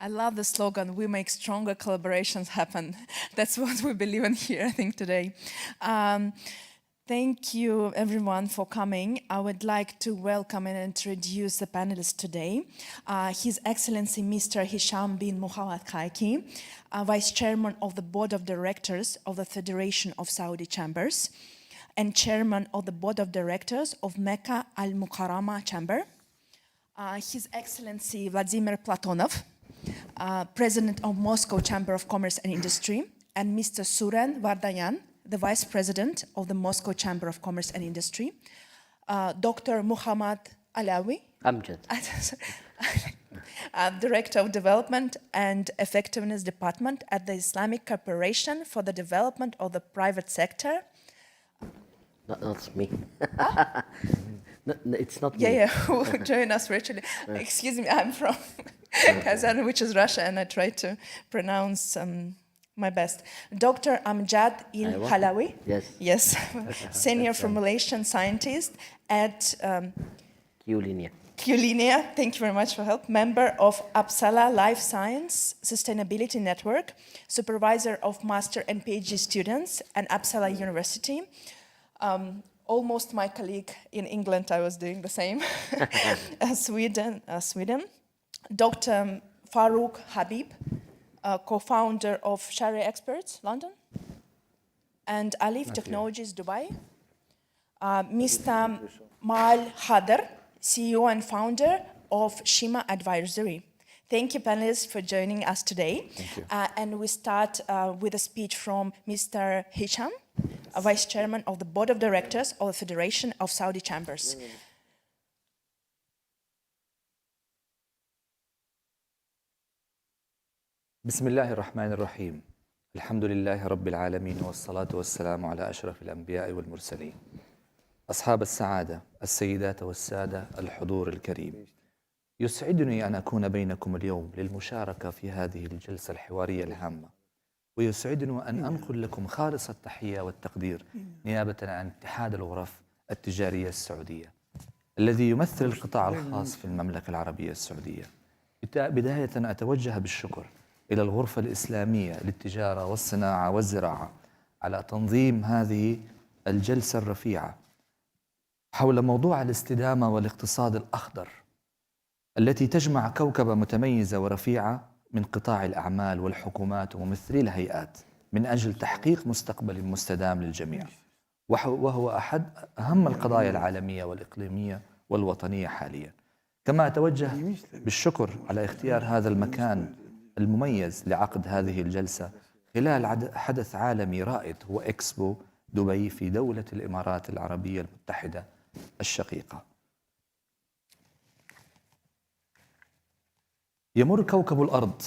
I love the slogan, we make stronger collaborations happen. That's what we believe in here, I think, today. Thank you, everyone, for coming. I would like to welcome and introduce the panelists today. His Excellency, Mr. Hisham bin Muhammad Khaiki, Vice Chairman of the Board of Directors of the Federation of Saudi Chambers, and Chairman of the Board of Directors of Mecca Al Mukarrama Chamber. His Excellency Vladimir Platonov, President of Moscow Chamber of Commerce and Industry, and Mr. Suren Vardayan, the Vice President of the Moscow Chamber of Commerce and Industry, Dr. Muhammad Alawi, Director of Development and Effectiveness Department at the Islamic Corporation for the Development of the Private Sector. That's me. No, it's not me. Yeah, who join us virtually. Excuse me, I'm from Kazan, which is Russia, and I try to pronounce my best. Dr. Amjad Halawi. Yes. Senior Formulation Scientist at QLinea. Thank you very much for help. Member of Uppsala Life Science Sustainability Network, Supervisor of Master and PhD students at Uppsala University. Almost my colleague in England, I was doing the same. Sweden. Dr. Farouk Habib, co-founder of Sharia Experts, London, and Alif Technologies, Dubai. Mr. Mal Hadar, CEO and founder of Shima Advisory. Thank you, panelists, for joining us today. Thank you. And we start with a speech from Mr. Hisham, Vice Chairman of the Board of Directors of the Federation of Saudi Chambers. بسم الله الرحمن الرحيم. الحمد لله رب العالمين والصلاة والسلام على أشرف الأنبياء والمرسلين. أصحاب السعادة، السيدات والسادة، الحضور الكريم. يسعدني أن أكون بينكم اليوم للمشاركة في هذه الجلسة الحوارية الهامة. ويسعدني أن أنقل لكم خالص التحية والتقدير نيابة عن اتحاد الغرف التجارية السعودية الذي يمثل القطاع الخاص في المملكة العربية السعودية. بداية أتوجه بالشكر إلى الغرفة الإسلامية للتجارة والصناعة والزراعة على تنظيم هذه الجلسة الرفيعة حول موضوع الاستدامة والاقتصاد الأخضر التي تجمع كوكبة متميزة ورفيعة من قطاع الأعمال والحكومات وممثلي الهيئات من أجل تحقيق مستقبل مستدام للجميع، وهو أحد أهم القضايا العالمية والإقليمية والوطنية حاليا. كما أتوجه بالشكر على اختيار هذا المكان المميز لعقد هذه الجلسة خلال حدث عالمي رائد هو إكسبو دبي في دولة الإمارات العربية المتحدة الشقيقة. يمر كوكب الأرض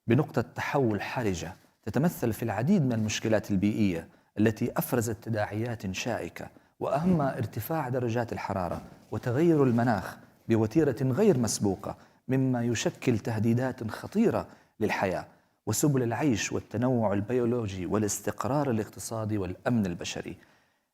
بنقطة تحول حرجة تتمثل في العديد من المشكلات البيئية التي أفرزت تداعيات شائكة، وأهمها ارتفاع درجات الحرارة وتغير المناخ بوتيرة غير مسبوقة، مما يشكل تهديدات خطيرة للحياة وسبل العيش والتنوع البيولوجي والاستقرار الاقتصادي والأمن البشري.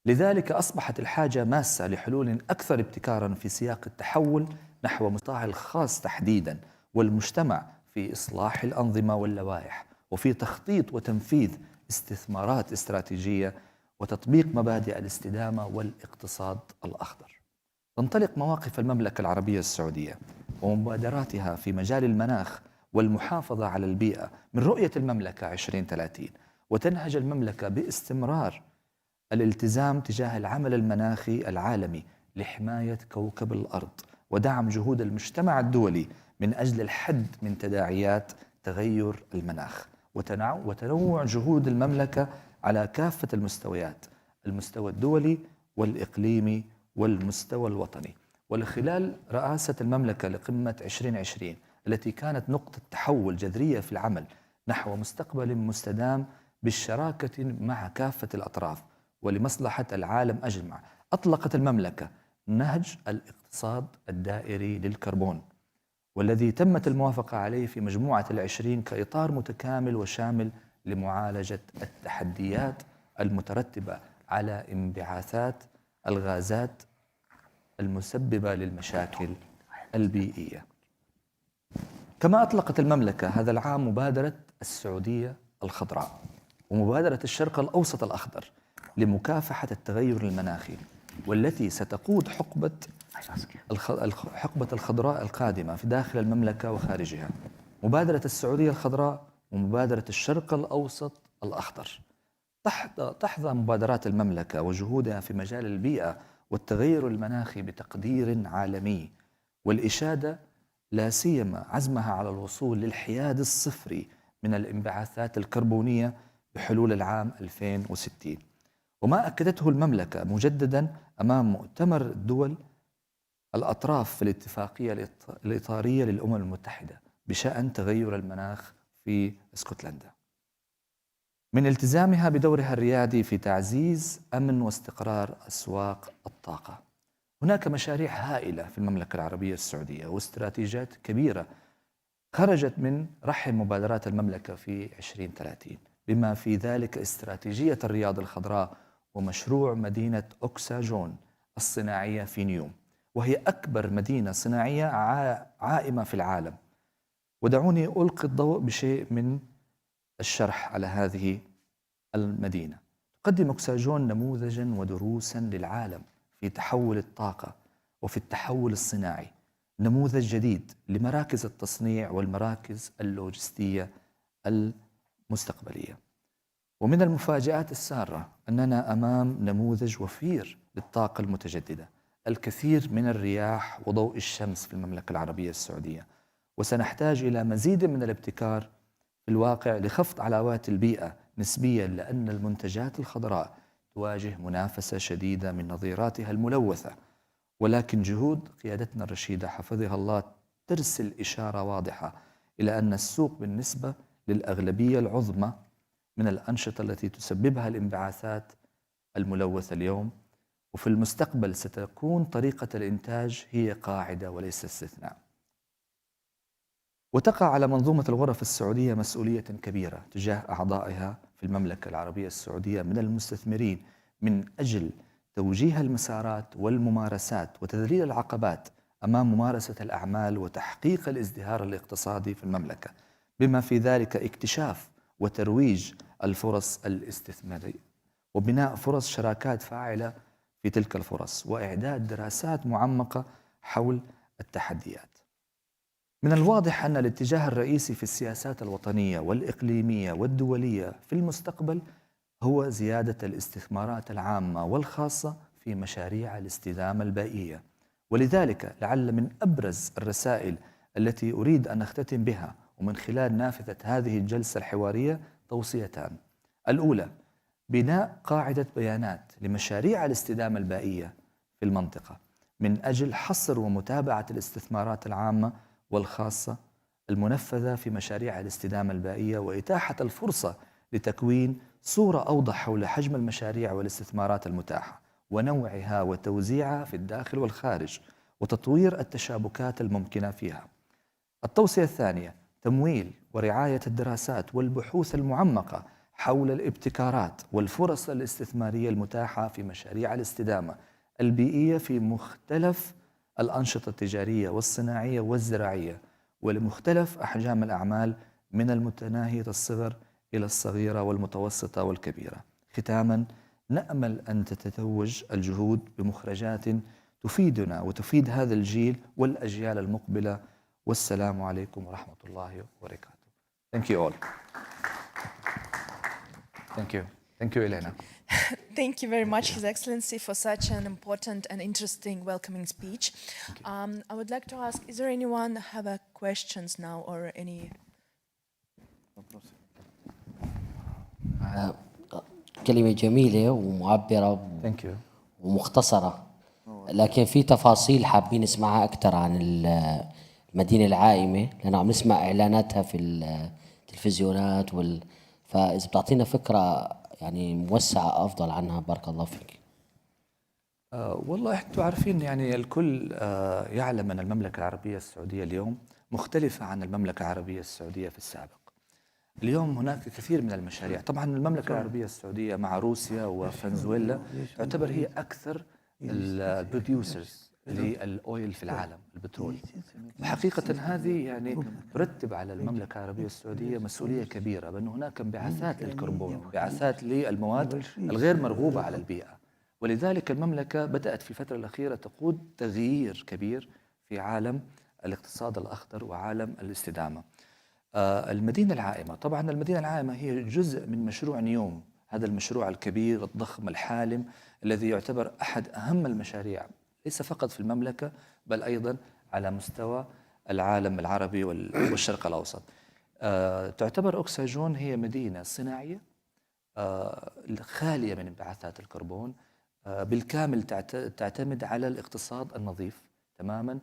لذلك أصبحت الحاجة ماسة لحلول أكثر ابتكاراً في سياق التحول نحو القطاع الخاص تحديداً والمجتمع في إصلاح الأنظمة واللوائح وفي تخطيط وتنفيذ استثمارات استراتيجية وتطبيق مبادئ الاستدامة والاقتصاد الأخضر. تنطلق مواقف المملكة العربية السعودية ومبادراتها في مجال المناخ والمحافظة على البيئة من رؤية المملكة 2030، وتنهج المملكة باستمرار الالتزام تجاه العمل المناخي العالمي لحماية كوكب الأرض ودعم جهود المجتمع الدولي من أجل الحد من تداعيات تغير المناخ وتنوع جهود المملكة على كافة المستويات، المستوى الدولي والإقليمي والمستوى الوطني. ولخلال رئاسة المملكة لقمة 2020 التي كانت نقطة تحول جذرية في العمل نحو مستقبل مستدام بالشراكة مع كافة الأطراف ولمصلحة العالم أجمع، أطلقت المملكة نهج الاقتصاد الدائري للكربون، والذي تمت الموافقة عليه في مجموعة ال20 كإطار متكامل وشامل لمعالجة التحديات المترتبة على انبعاثات الغازات المسببة للمشاكل البيئية. كما أطلقت المملكة هذا العام مبادرة السعودية الخضراء ومبادرة الشرق الأوسط الأخضر لمكافحة التغير المناخي، والتي ستقود حقبة الخضراء القادمة في داخل المملكة وخارجها. مبادرة السعودية الخضراء ومبادرة الشرق الأوسط الأخضر تحظى مبادرات المملكة وجهودها في مجال البيئة والتغير المناخي بتقدير عالمي، والإشادة لا سيما عزمها على الوصول للحياد الصفري من الانبعاثات الكربونية بحلول العام 2060. وما أكدته المملكة مجددا أمام مؤتمر الدول الأطراف في الاتفاقية الإطارية للأمم المتحدة بشأن تغير المناخ في اسكتلندا، من التزامها بدورها الريادي في تعزيز أمن واستقرار أسواق الطاقة. هناك مشاريع هائلة في المملكة العربية السعودية واستراتيجيات كبيرة خرجت من رحم مبادرات المملكة في 2030، بما في ذلك استراتيجية الرياض الخضراء ومشروع مدينة أوكساجون الصناعية في نيوم، وهي أكبر مدينة صناعية عائمة في العالم. ودعوني ألقي الضوء بشيء من الشرح على هذه المدينة. تقدم أوكساجون نموذجاً ودروساً للعالم في تحول الطاقة وفي التحول الصناعي، نموذج جديد لمراكز التصنيع والمراكز اللوجستية المستقبلية. ومن المفاجآت السارة أننا أمام نموذج وفير للطاقة المتجددة، الكثير من الرياح وضوء الشمس في المملكة العربية السعودية، وسنحتاج إلى مزيد من الابتكار في الواقع لخفض علاوات البيئة نسبياً، لأن المنتجات الخضراء تواجه منافسة شديدة من نظيراتها الملوثة. ولكن جهود قيادتنا الرشيدة حفظها الله ترسل إشارة واضحة إلى أن السوق بالنسبة للأغلبية العظمى من الأنشطة التي تسببها الانبعاثات الملوثة اليوم، وفي المستقبل ستكون طريقة الإنتاج هي قاعدة وليس استثناء. وتقع على منظومة الغرف السعودية مسؤولية كبيرة تجاه أعضائها في المملكة العربية السعودية من المستثمرين من أجل توجيه المسارات والممارسات وتذليل العقبات أمام ممارسة الأعمال وتحقيق الازدهار الاقتصادي في المملكة، بما في ذلك اكتشاف وترويج الفرص الاستثمارية وبناء فرص شراكات فاعلة في تلك الفرص وإعداد دراسات معمقة حول التحديات. من الواضح أن الاتجاه الرئيسي في السياسات الوطنية والإقليمية والدولية في المستقبل هو زيادة الاستثمارات العامة والخاصة في مشاريع الاستدامة البيئية. ولذلك لعل من أبرز الرسائل التي أريد أن أختتم بها ومن خلال نافذة هذه الجلسة الحوارية توصيتان. الأولى بناء قاعدة بيانات لمشاريع الاستدامة البيئية في المنطقة من أجل حصر ومتابعة الاستثمارات العامة والخاصة المنفذة في مشاريع الاستدامة البيئية، وإتاحة الفرصة لتكوين صورة أوضح حول حجم المشاريع والاستثمارات المتاحة ونوعها وتوزيعها في الداخل والخارج وتطوير التشابكات الممكنة فيها. التوصية الثانية تمويل ورعاية الدراسات والبحوث المعمقة حول الابتكارات والفرص الاستثمارية المتاحة في مشاريع الاستدامة البيئية في مختلف الأنشطة التجارية والصناعية والزراعية ولمختلف أحجام الأعمال من المتناهية الصغر إلى الصغيرة والمتوسطة والكبيرة. ختاماً، نأمل أن تتتوج الجهود بمخرجات تفيدنا وتفيد هذا الجيل والأجيال المقبلة. والسلام عليكم ورحمة الله وبركاته. Thank you all. Thank you. Thank you, Elena. Thank you very much, His Excellency, for such an important and interesting welcoming speech. I would like to ask, is there anyone have questions now or any? كلمة جميلة ومعبرة Thank you. ومختصرة، لكن في تفاصيل حابين نسمعها أكثر عن المدينة العائمة، لأن عم نسمع إعلاناتها في التلفزيونات فإذا بتعطينا فكرة يعني موسعة أفضل عنها بارك الله فيك. والله أنتم عارفين يعني الكل يعلم أن المملكة العربية السعودية اليوم مختلفة عن المملكة العربية السعودية في السابق. اليوم هناك كثير من المشاريع. طبعا المملكة العربية السعودية مع روسيا وفنزويلا تعتبر هي أكثر البروديوسرز للأويل في العالم، البترول. وحقيقة هذه يعني ترتب على المملكة العربية السعودية مسؤولية كبيرة، بأن هناك انبعاثات للكربون، انبعاثات للمواد الغير مرغوبة على البيئة. ولذلك المملكة بدأت في الفترة الأخيرة تقود تغيير كبير في عالم الاقتصاد الأخضر وعالم الاستدامة. المدينة العائمة، طبعا المدينة العائمة هي جزء من مشروع نيوم، هذا المشروع الكبير الضخم الحالم الذي يعتبر أحد أهم المشاريع ليس فقط في المملكة بل أيضا على مستوى العالم العربي والشرق الأوسط. تعتبر أوكساجون هي مدينة صناعية خالية من انبعاثات الكربون، بالكامل تعتمد على الاقتصاد النظيف تماما.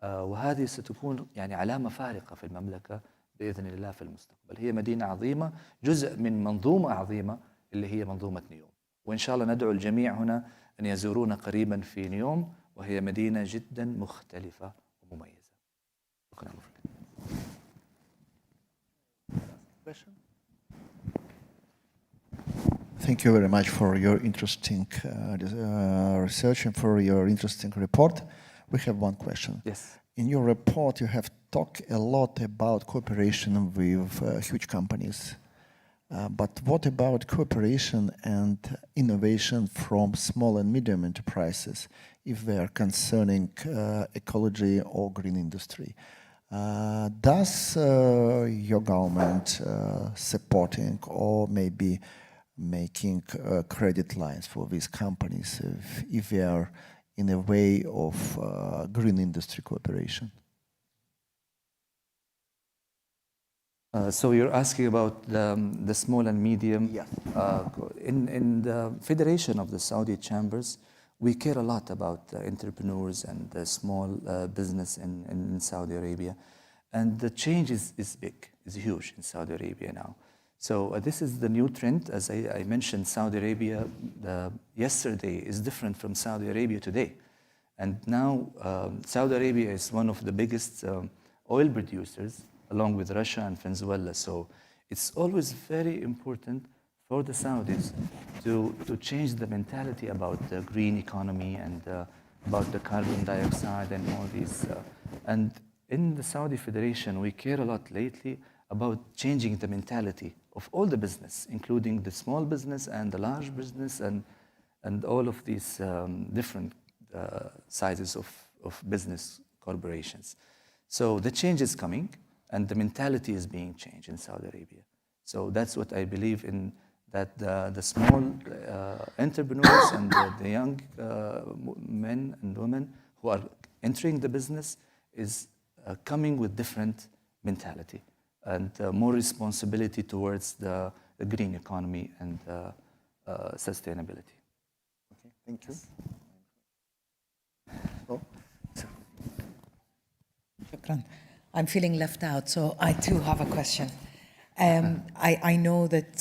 وهذه ستكون يعني علامة فارقة في المملكة بإذن الله في المستقبل. هي مدينة عظيمة، جزء من منظومة عظيمة اللي هي منظومة نيوم، وإن شاء الله ندعو الجميع هنا أن يزورونا قريبا في نيوم، وهي مدينة جدا مختلفة ومميزة. شكرا. Thank you very much for your interesting research and for your interesting report. We have one question. Yes. In your report, you have talked a lot about cooperation with huge companies. But what about cooperation and innovation from small and medium enterprises if they are concerning ecology or green industry? Does your government supporting or maybe making credit lines for these companies if they are in a way of green industry cooperation? So you're asking about the small and medium. Yeah. In the Federation of the Saudi Chambers, we care a lot about entrepreneurs and the small business in Saudi Arabia. And the change is big, is huge in Saudi Arabia now. So this is the new trend. As I mentioned, Saudi Arabia yesterday is different from Saudi Arabia today. And now Saudi Arabia is one of the biggest oil producers, along with Russia and Venezuela. So it's always very important for the Saudis to change the mentality about the green economy and about the carbon dioxide and all these. And in the Saudi Federation, we care a lot lately about changing the mentality of all the business, including the small business and the large business and all of these different sizes of business corporations. So the change is coming, and the mentality is being changed in Saudi Arabia. So that's what I believe in, that the small entrepreneurs and the young men and women who are entering the business is coming with different mentality and more responsibility towards the green economy and sustainability. Okay, thank you. Shukran. I'm feeling left out, so I too have a question. I know that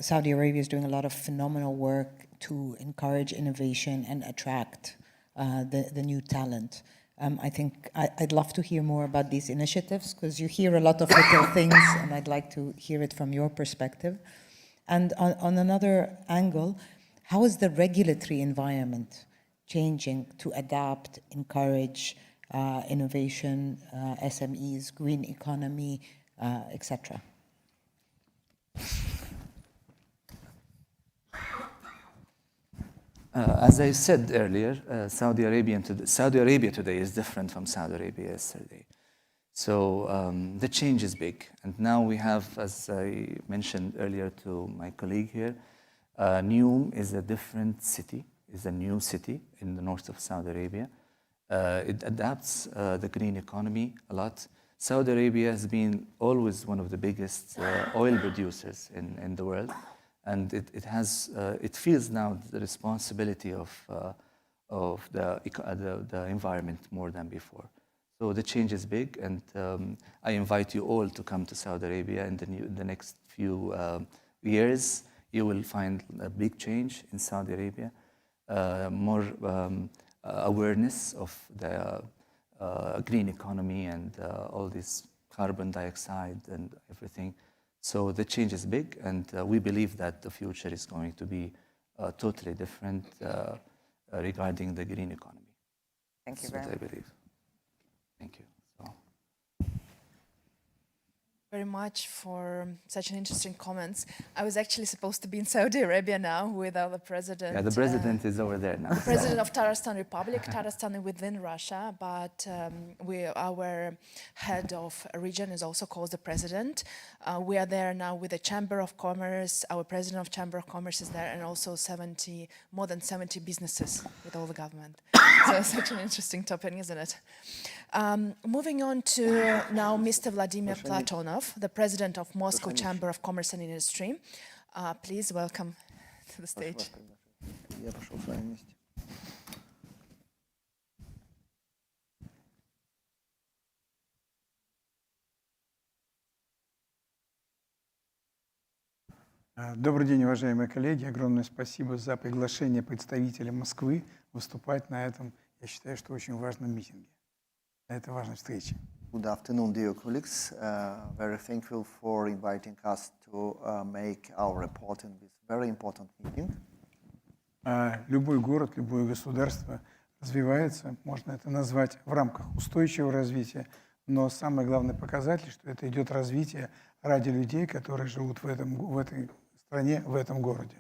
Saudi Arabia is doing a lot of phenomenal work to encourage innovation and attract the new talent. I think I'd love to hear more about these initiatives, because you hear a lot of little things, and I'd like to hear it from your perspective. And on another angle, how is the regulatory environment changing to adapt, encourage innovation, SMEs, green economy, etc.? As I said earlier, Saudi Arabia today is different from Saudi Arabia yesterday. So the change is big. And now we have, as I mentioned earlier to my colleague here, Neom is a different city, is a new city in the north of Saudi Arabia. It adapts the green economy a lot. Saudi Arabia has been always one of the biggest oil producers in the world. And it feels now the responsibility of the environment more than before. So the change is big, and I invite you all to come to Saudi Arabia in the next few years. You will find a big change in Saudi Arabia, more awareness of the green economy and all this carbon dioxide and everything. So the change is big, and we believe that the future is going to be totally different regarding the green economy. Thank you That's very what I much. believe. Thank you. So, Very much for such an interesting comments. I was actually supposed to be in Saudi Arabia now with our president. yeah, the president is over there now. The president of Tatarstan Republic. Tatarstan is within Russia, but our head of region is also called the president. We are there now with the Chamber of Commerce. Our president of Chamber of Commerce is there, and also more than 70 businesses with all the government. So it's such an interesting topic, isn't it? Moving on to now Mr. Vladimir Platonov, the president of Moscow Chamber of Commerce and Industry. Please welcome to the stage. Я пошел с вами вместе. Добрый день, уважаемые коллеги. Огромное спасибо за приглашение представителя Москвы выступать на этом, я считаю, что очень важном митинге, на этой важной встрече. Good afternoon, dear colleagues. Very thankful for inviting us to make our report in this very important meeting. Любой город, любое государство развивается, можно это назвать в рамках устойчивого развития, но самый главный показатель, что это идет развитие ради людей, которые живут в этой стране, в этом городе.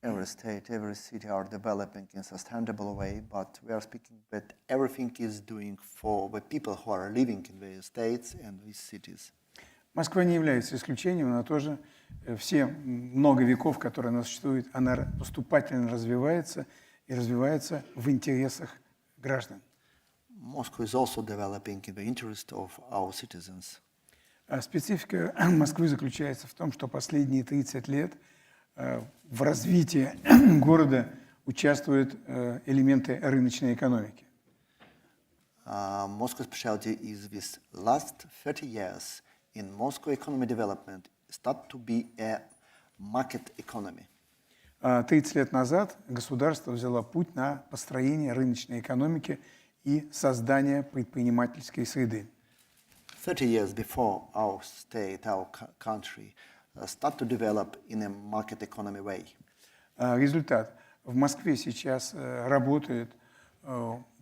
Every state, every city are developing in a sustainable way, but we are speaking that everything is doing for the people who are living in these states and these cities. Москва не является исключением, она тоже все много веков, которые она существует, она поступательно развивается и развивается в интересах граждан. Moscow is also developing in the interest of our citizens. Специфика Москвы заключается в том, что последние 30 лет в развитии города участвуют элементы рыночной экономики. Moscow's specialty is this last 30 years in Moscow economy development start to be a market economy. 30 лет назад государство взяло путь на построение рыночной экономики и создание предпринимательской среды. 30 years before our state, our country start to develop in a market economy way. Результат. В Москве сейчас работает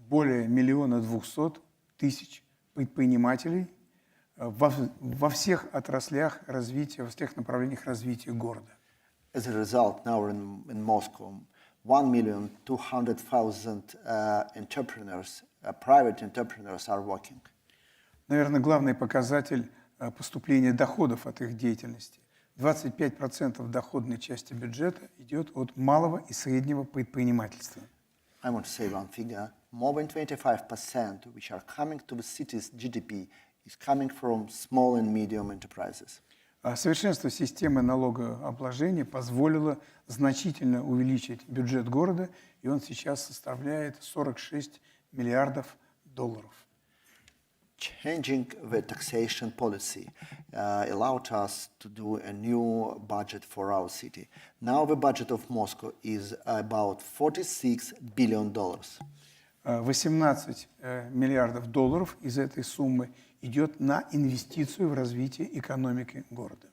более 1 200 000 предпринимателей во всех отраслях развития, во всех направлениях развития города. As a result, now in Moscow, 1,200,000 entrepreneurs, private entrepreneurs are working. Наверное, главный показатель поступления доходов от их деятельности. 25% доходной части бюджета идет от малого и среднего предпринимательства. I want to say one figure. More than 25% which are coming to the city's GDP is coming from small and medium enterprises. Совершенство системы налогообложения позволило значительно увеличить бюджет города, и он сейчас составляет $46 миллиардов. Changing the taxation policy allowed us to do a new budget for our city. Now the budget of Moscow is about $46 billion. 18 миллиардов долларов из этой суммы идет на инвестицию в развитие экономики города.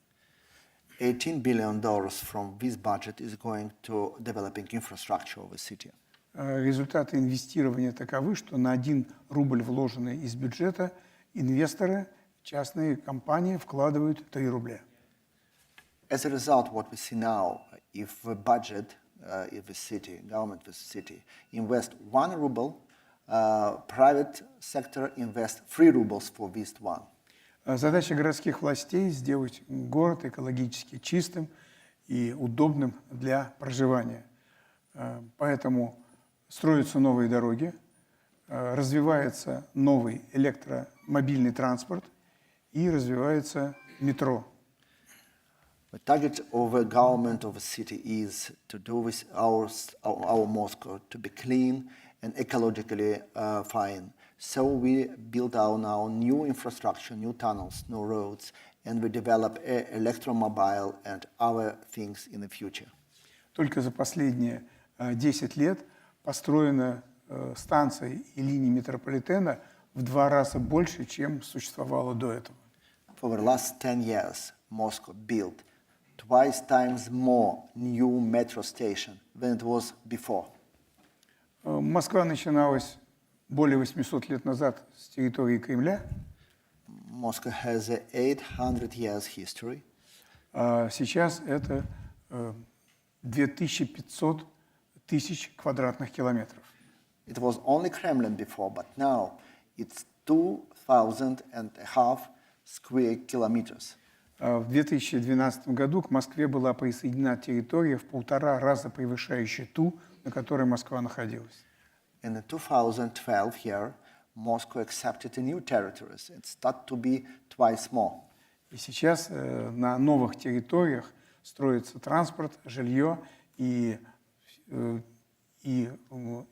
$18 billion from this budget is going to developing infrastructure of the city. Результаты инвестирования таковы, что на 1 рубль, вложенный из бюджета, инвесторы, частные компании вкладывают 3 рубля. As a result, what we see now, if the budget, if the city, government of the city, invest 1 ruble, private sector invest 3 rubles for this one. Задача городских властей – сделать город экологически чистым и удобным для проживания. Поэтому строятся новые дороги, развивается новый электромобильный транспорт и развивается метро. The target of the government of the city is to do with our Moscow to be clean and ecologically fine. So we build our now new infrastructure, new tunnels, new roads, and we develop electromobile and other things in the future. Только за последние 10 лет построено станций и линий метрополитена в 2 раза больше, чем существовало до этого. For the last 10 years, Moscow built twice times more new metro station than it was before. Москва начиналась более 800 лет назад с территории Кремля, Moscow has a 800 years history. а сейчас это 2500 тысяч квадратных километров. It was only Kremlin before, but now it's 2,500 square kilometers. В 2012 году к Москве была присоединена территория в 1,5 раза превышающая ту, на которой Москва находилась. In the 2012 year, Moscow accepted a new territories. It started to be twice more. И сейчас на новых территориях строится транспорт, жилье и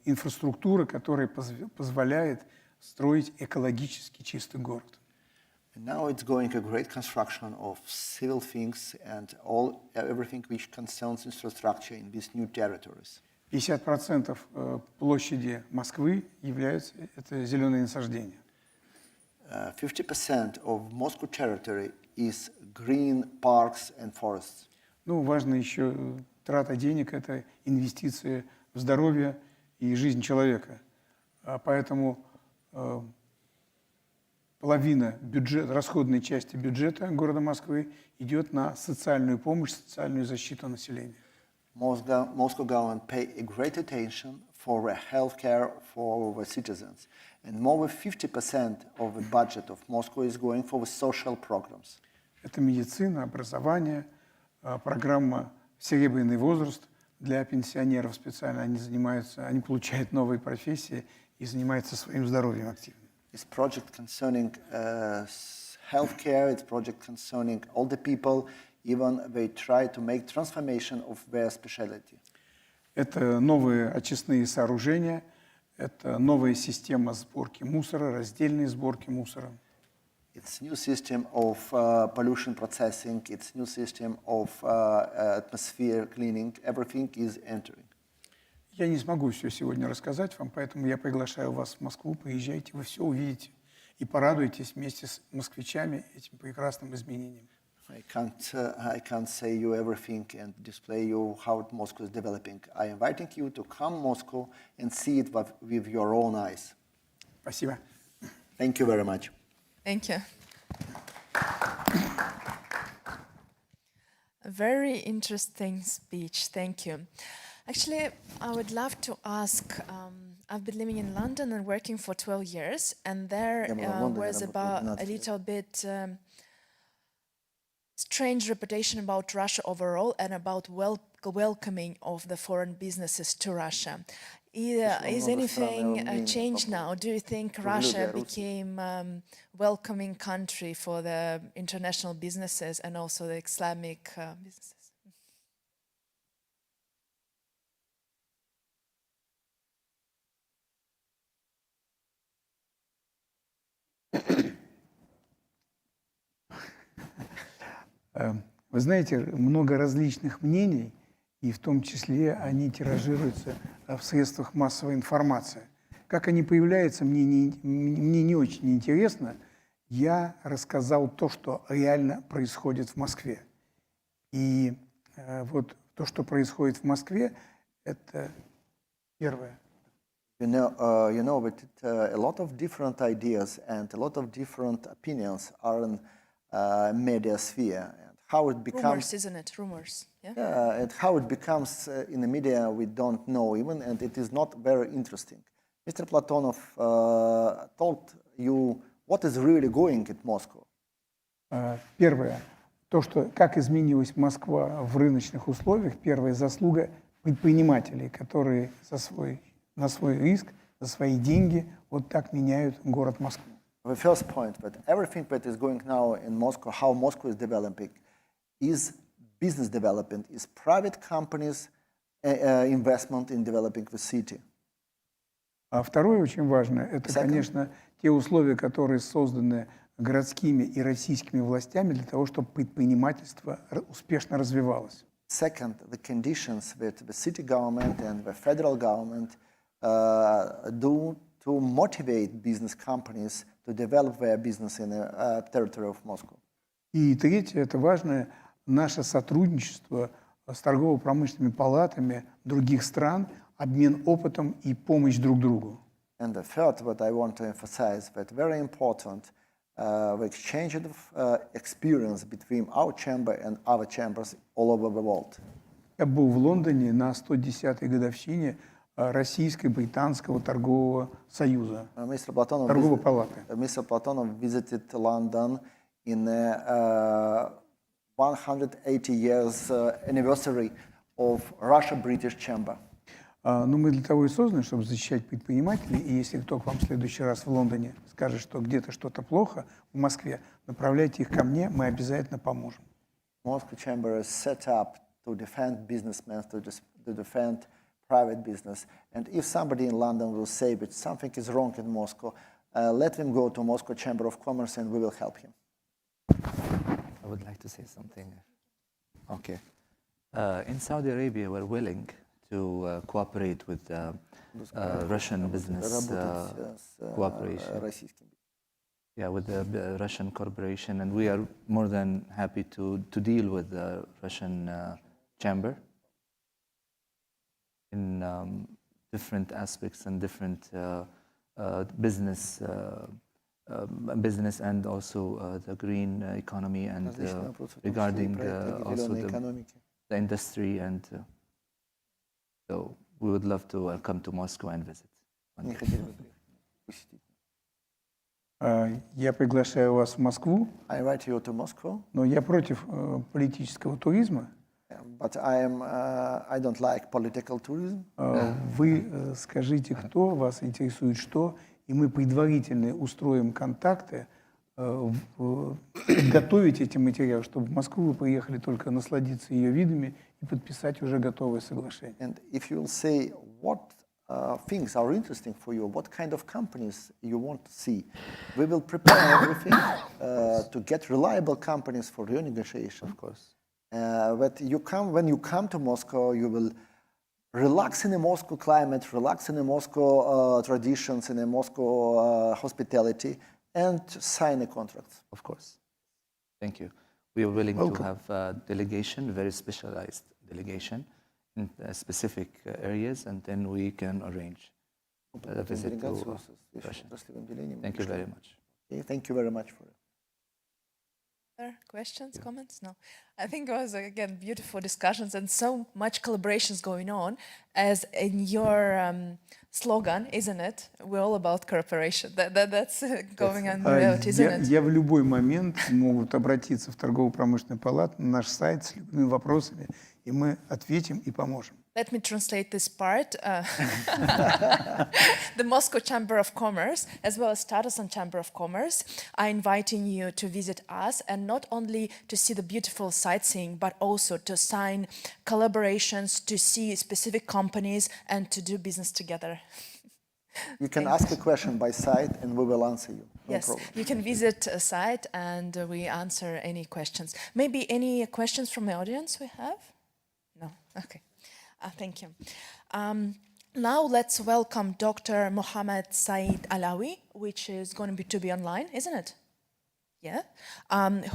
инфраструктура, которая позволяет строить экологически чистый город. And now it's going a great construction of civil things and everything which concerns infrastructure in these new territories. 50% площади Москвы являются это зеленые насаждения. 50% of Moscow territory is green parks and forests. Ну, важно еще трата денег – это инвестиции в здоровье и жизнь человека. Поэтому половина расходной части бюджета города Москвы идет на социальную помощь, социальную защиту населения. Moscow government pay a great attention for health care for the citizens. And more than 50% of the budget of Moscow is going for the social programs. Это медицина, образование, программа «Серебряный возраст» для пенсионеров специально. Они получают новые профессии и занимаются своим здоровьем активно. It's project concerning healthcare. It's project concerning older people. Even they try to make transformation of their specialty. Это новые очистные сооружения, это новая система сборки мусора, раздельной сборки мусора. It's new system of pollution processing. It's new system of atmosphere cleaning. Everything is entering. Я не смогу все сегодня рассказать вам, поэтому я приглашаю вас в Москву, приезжайте, вы все увидите и порадуйтесь вместе с москвичами этим прекрасным изменением. I can't say you everything and display you how Moscow is developing. I inviting you to come Moscow and see it with your own eyes. Спасибо. Thank you very much. Thank you. A very interesting speech. Thank you. Actually, I would love to ask, I've been living in London and working for 12 years, and there was about a little bit strange reputation about Russia overall and about welcoming of the foreign businesses to Russia. Is anything changed now? Do you think Russia became welcoming country for the international businesses and also the Islamic businesses? Вы знаете, много различных мнений, и в том числе они тиражируются в средствах массовой информации. Как они появляются, мне не очень интересно. Я рассказал то, что реально происходит в Москве. И вот то, что происходит в Москве, это первое. You know that a lot of different ideas and a lot of different opinions are in media sphere. And how it becomes, Rumors, isn't it? Rumors, yeah? and how it becomes in the media, we don't know even, and it is not very interesting. Mr. Platonov told you what is really going at Moscow. Первое, то, что как изменилась Москва в рыночных условиях, первая заслуга предпринимателей, которые на свой риск, за свои деньги вот так меняют город Москву. The first point, that everything that is going now in Moscow, how Moscow is developing, is business development, is private companies' investment in developing the city. А второе очень важное, это, конечно, те условия, которые созданы городскими и российскими властями для того, чтобы предпринимательство успешно развивалось. Second, the conditions that the city government and the federal government do to motivate business companies to develop their business in the territory of Moscow. И третье, это важное, наше сотрудничество с торгово-промышленными палатами других стран, обмен опытом и помощь друг другу. And the third, what I want to emphasize, that very important, the exchange of experience between our chamber and other chambers all over the world. Я был в Лондоне на 110-й годовщине Российско-Британского торгового союза, торговой палаты. Mr. Platonov visited London in 180 years anniversary of Russia-British Chamber. Но мы для того и созданы, чтобы защищать предпринимателей. И если кто к вам в следующий раз в Лондоне скажет, что где-то что-то плохо в Москве, направляйте их ко мне, мы обязательно поможем. Moscow Chamber is set up to defend businessmen, to defend private business. And if somebody in London will say that something is wrong in Moscow, let him go to Moscow Chamber of Commerce and we will help him. I would like to say something. Okay. In Saudi Arabia, we're willing to cooperate with Russian business cooperation. Yeah, with the Russian corporation, and we are more than happy to deal with the Russian chamber in different aspects and different business and also the green economy and regarding also the industry and so we would love to come to Moscow and visit. Я приглашаю вас в Москву, I invite you to Moscow, но я против политического туризма. but I don't like political tourism. Вы скажите, кто вас интересует что, и мы предварительно устроим контакты, готовить эти материалы, чтобы в Москву вы приехали только насладиться ее видами и подписать уже готовое соглашение. And if you'll say what things are interesting for you, what kind of companies you want to see, we will prepare everything to get reliable companies for your negotiation. Of course. But when you come to Moscow, you will relax in the Moscow climate, relax in the Moscow traditions, in the Moscow hospitality, and sign a contract. Of course. Thank you. We are willing to have a delegation, very specialized delegation in specific areas, and then we can arrange a visit to Russia. Thank you very much. Okay, thank you very much for it. Other questions, comments? No. I think it was, again, beautiful discussions and so much collaborations going on, as in your slogan, isn't it? We're all about cooperation. That's going on out, isn't it? Я в любой момент могут обратиться в торгово-промышленную палату на наш сайт с любыми вопросами, и мы ответим и поможем. Let me translate this part. The Moscow Chamber of Commerce, as well as Tatarstan Chamber of Commerce, are inviting you to visit us, and not only to see the beautiful sightseeing, but also to sign collaborations, to see specific companies, and to do business together. You can ask a question by site and we will answer you. No Yes, problem. you can visit a site and we answer any questions. Maybe any questions from the audience we have? No? Okay. Thank you. Now let's welcome Dr. Mohammed Saeed Alawi, which is going to be online, isn't it? Yeah.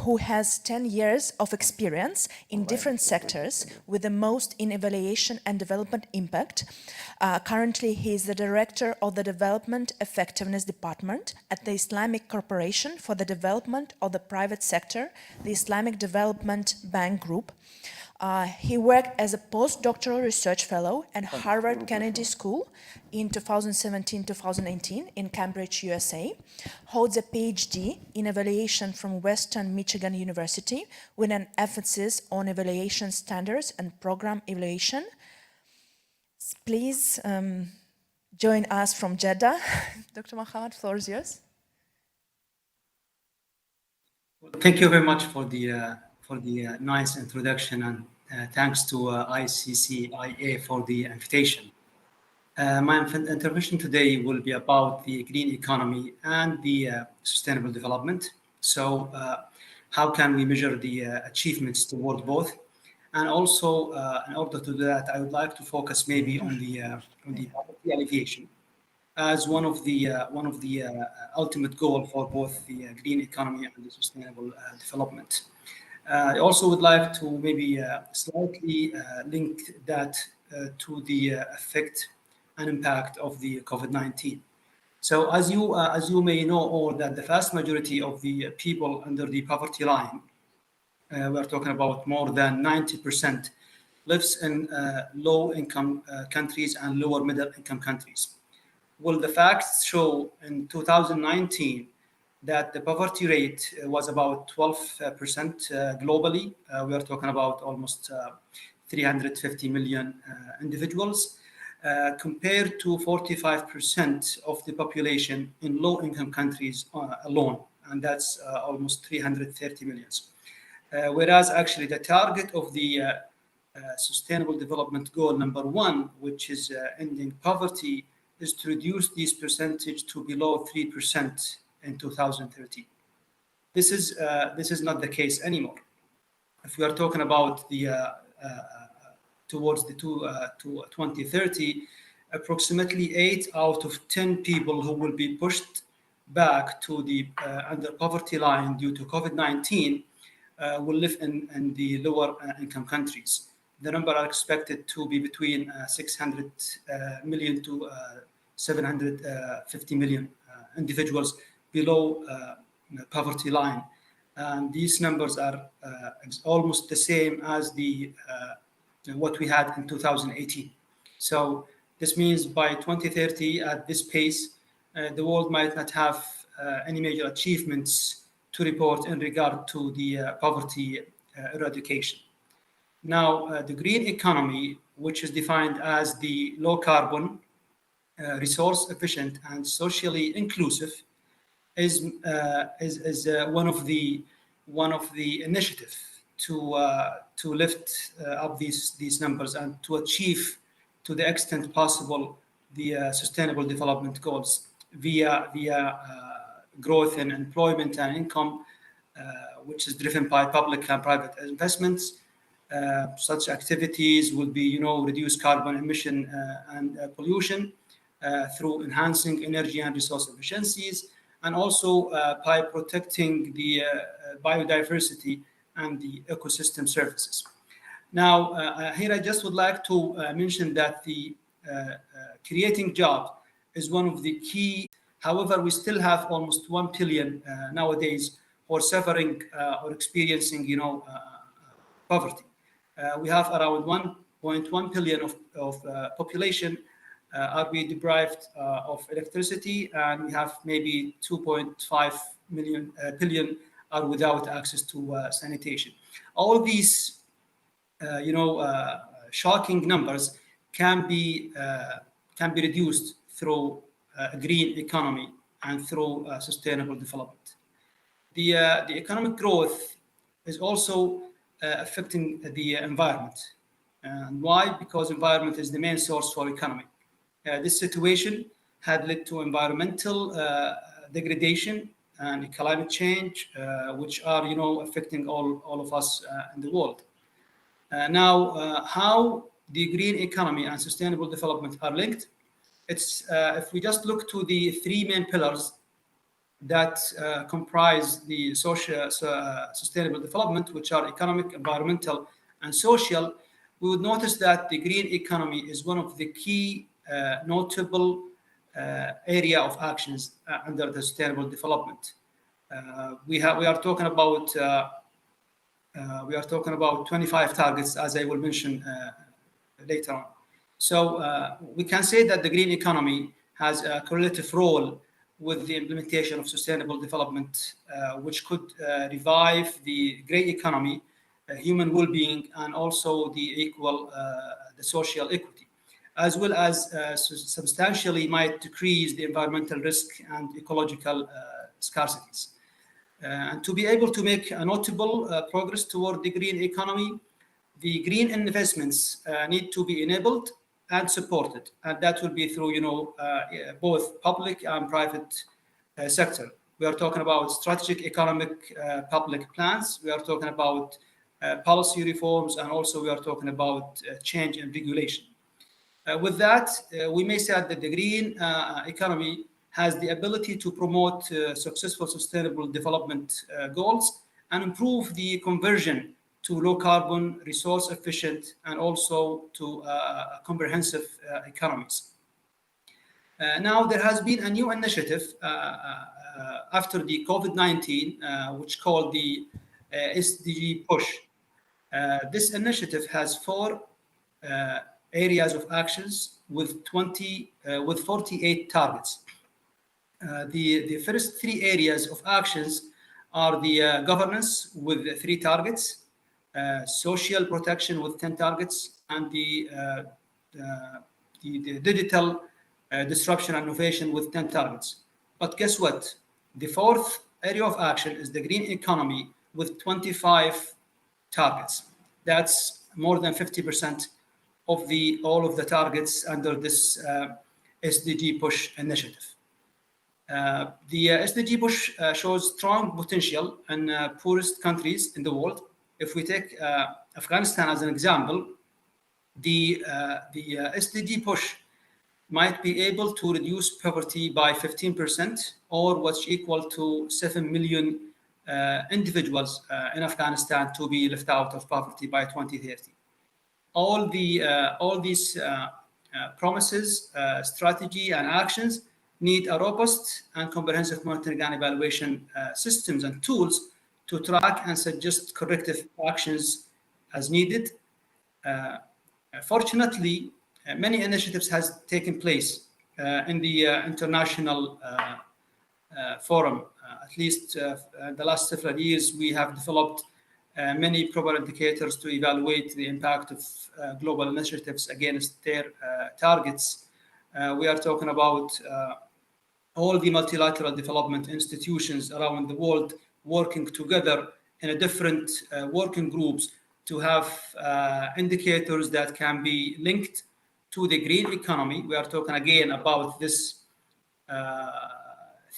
Who has 10 years of experience in different sectors with the most in evaluation and development impact. Currently, he is the director of the Development Effectiveness Department at the Islamic Corporation for the Development of the Private Sector, the Islamic Development Bank Group. He worked as a postdoctoral research fellow at Harvard Kennedy School in 2017-2018 in Cambridge, USA. Holds a PhD in evaluation from Western Michigan University with an emphasis on evaluation standards and program evaluation. Please join us from Jeddah. Dr. Mohammed, floor is yours. Thank you very much for the nice introduction, and thanks to ICCIA for the invitation. My intervention today will be about the green economy and the sustainable development. So how can we measure the achievements toward both? And also, in order to do that, I would like to focus maybe on the poverty alleviation as one of the ultimate goal for both the green economy and the sustainable development. I also would like to maybe slightly link that to the effect and impact of the COVID-19. So as you may know, or that the vast majority of the people under the poverty line, we're talking about more than 90%, lives in low-income countries and lower middle-income countries. Well, the facts show in 2019 that the poverty rate was about 12% globally. We are talking about almost 350 million individuals, compared to 45% of the population in low-income countries alone, and that's almost 330 millions. Whereas actually the target of the Sustainable Development Goal number 1, which is ending poverty, is to reduce this percentage to below 3% in 2030. This is not the case anymore. If we are talking about the towards the 2030, approximately 8 out of 10 people who will be pushed back to the under poverty line due to COVID-19 will live in the lower income countries. The number are expected to be between 600 million to 750 million individuals below poverty line. And these numbers are almost the same as the what we had in 2018. So this means by 2030, at this pace, the world might not have any major achievements to report in regard to the poverty eradication. Now, the green economy, which is defined as the low carbon, resource efficient, and socially inclusive, is one of the initiatives to lift up these numbers and to achieve, to the extent possible, the Sustainable Development Goals via growth in employment and income, which is driven by public and private investments. Such activities will be, reduce carbon emission and pollution through enhancing energy and resource efficiencies, and also by protecting the biodiversity and the ecosystem services. Now, here I just would like to mention that the creating jobs is one of the key. However, we still have almost 1 billion nowadays who are suffering or experiencing, poverty. We have around 1.1 billion of population are being deprived of electricity, and we have maybe 2.5 billion are without access to sanitation. All these, shocking numbers can be reduced through a green economy and through sustainable development. The economic growth is also affecting the environment. And why? Because environment is the main source for economy. This situation had led to environmental degradation and climate change, which are, affecting all of us in the world. Now, how the green economy and sustainable development are linked? It's if we just look to the 3 main pillars that comprise the social sustainable development, which are economic, environmental, and social, we would notice that the green economy is one of the key notable area of actions under the sustainable development. We are talking about 25 targets, as I will mention later on. So we can say that the green economy has a correlative role with the implementation of sustainable development, which could revive the great economy, human well-being, and also the social equity, as well as substantially might decrease the environmental risk and ecological scarcities. And to be able to make a notable progress toward the green economy, the green investments need to be enabled and supported, and that will be through, both public and private sector. We are talking about strategic economic public plans. We are talking about policy reforms, and also we are talking about change in regulation. With that, we may say that the green economy has the ability to promote successful sustainable development goals and improve the conversion to low carbon, resource efficient, and also to comprehensive economies. Now there has been a new initiative after the COVID-19, which called the SDG push. This initiative has 4 areas of actions with 48 targets. The first 3 areas of actions are the governance with 3 targets, social protection with 10 targets, and the digital disruption and innovation with 10 targets. But guess what? The 4th area of action is the green economy with 25 targets. That's more than 50% of all of the targets under this SDG push initiative. The SDG push shows strong potential in poorest countries in the world. If we take Afghanistan as an example, the SDG push might be able to reduce poverty by 15%, or what's equal to 7 million individuals in Afghanistan to be left out of poverty by 2030. All these promises, strategy, and actions need a robust and comprehensive monitoring and evaluation systems and tools to track and suggest corrective actions as needed. Fortunately, many initiatives has taken place in the international forum. At least the last several years, we have developed many proper indicators to evaluate the impact of global initiatives against their targets. We are talking about all the multilateral development institutions around the world working together in a different working groups to have indicators that can be linked to the green economy. We are talking again about this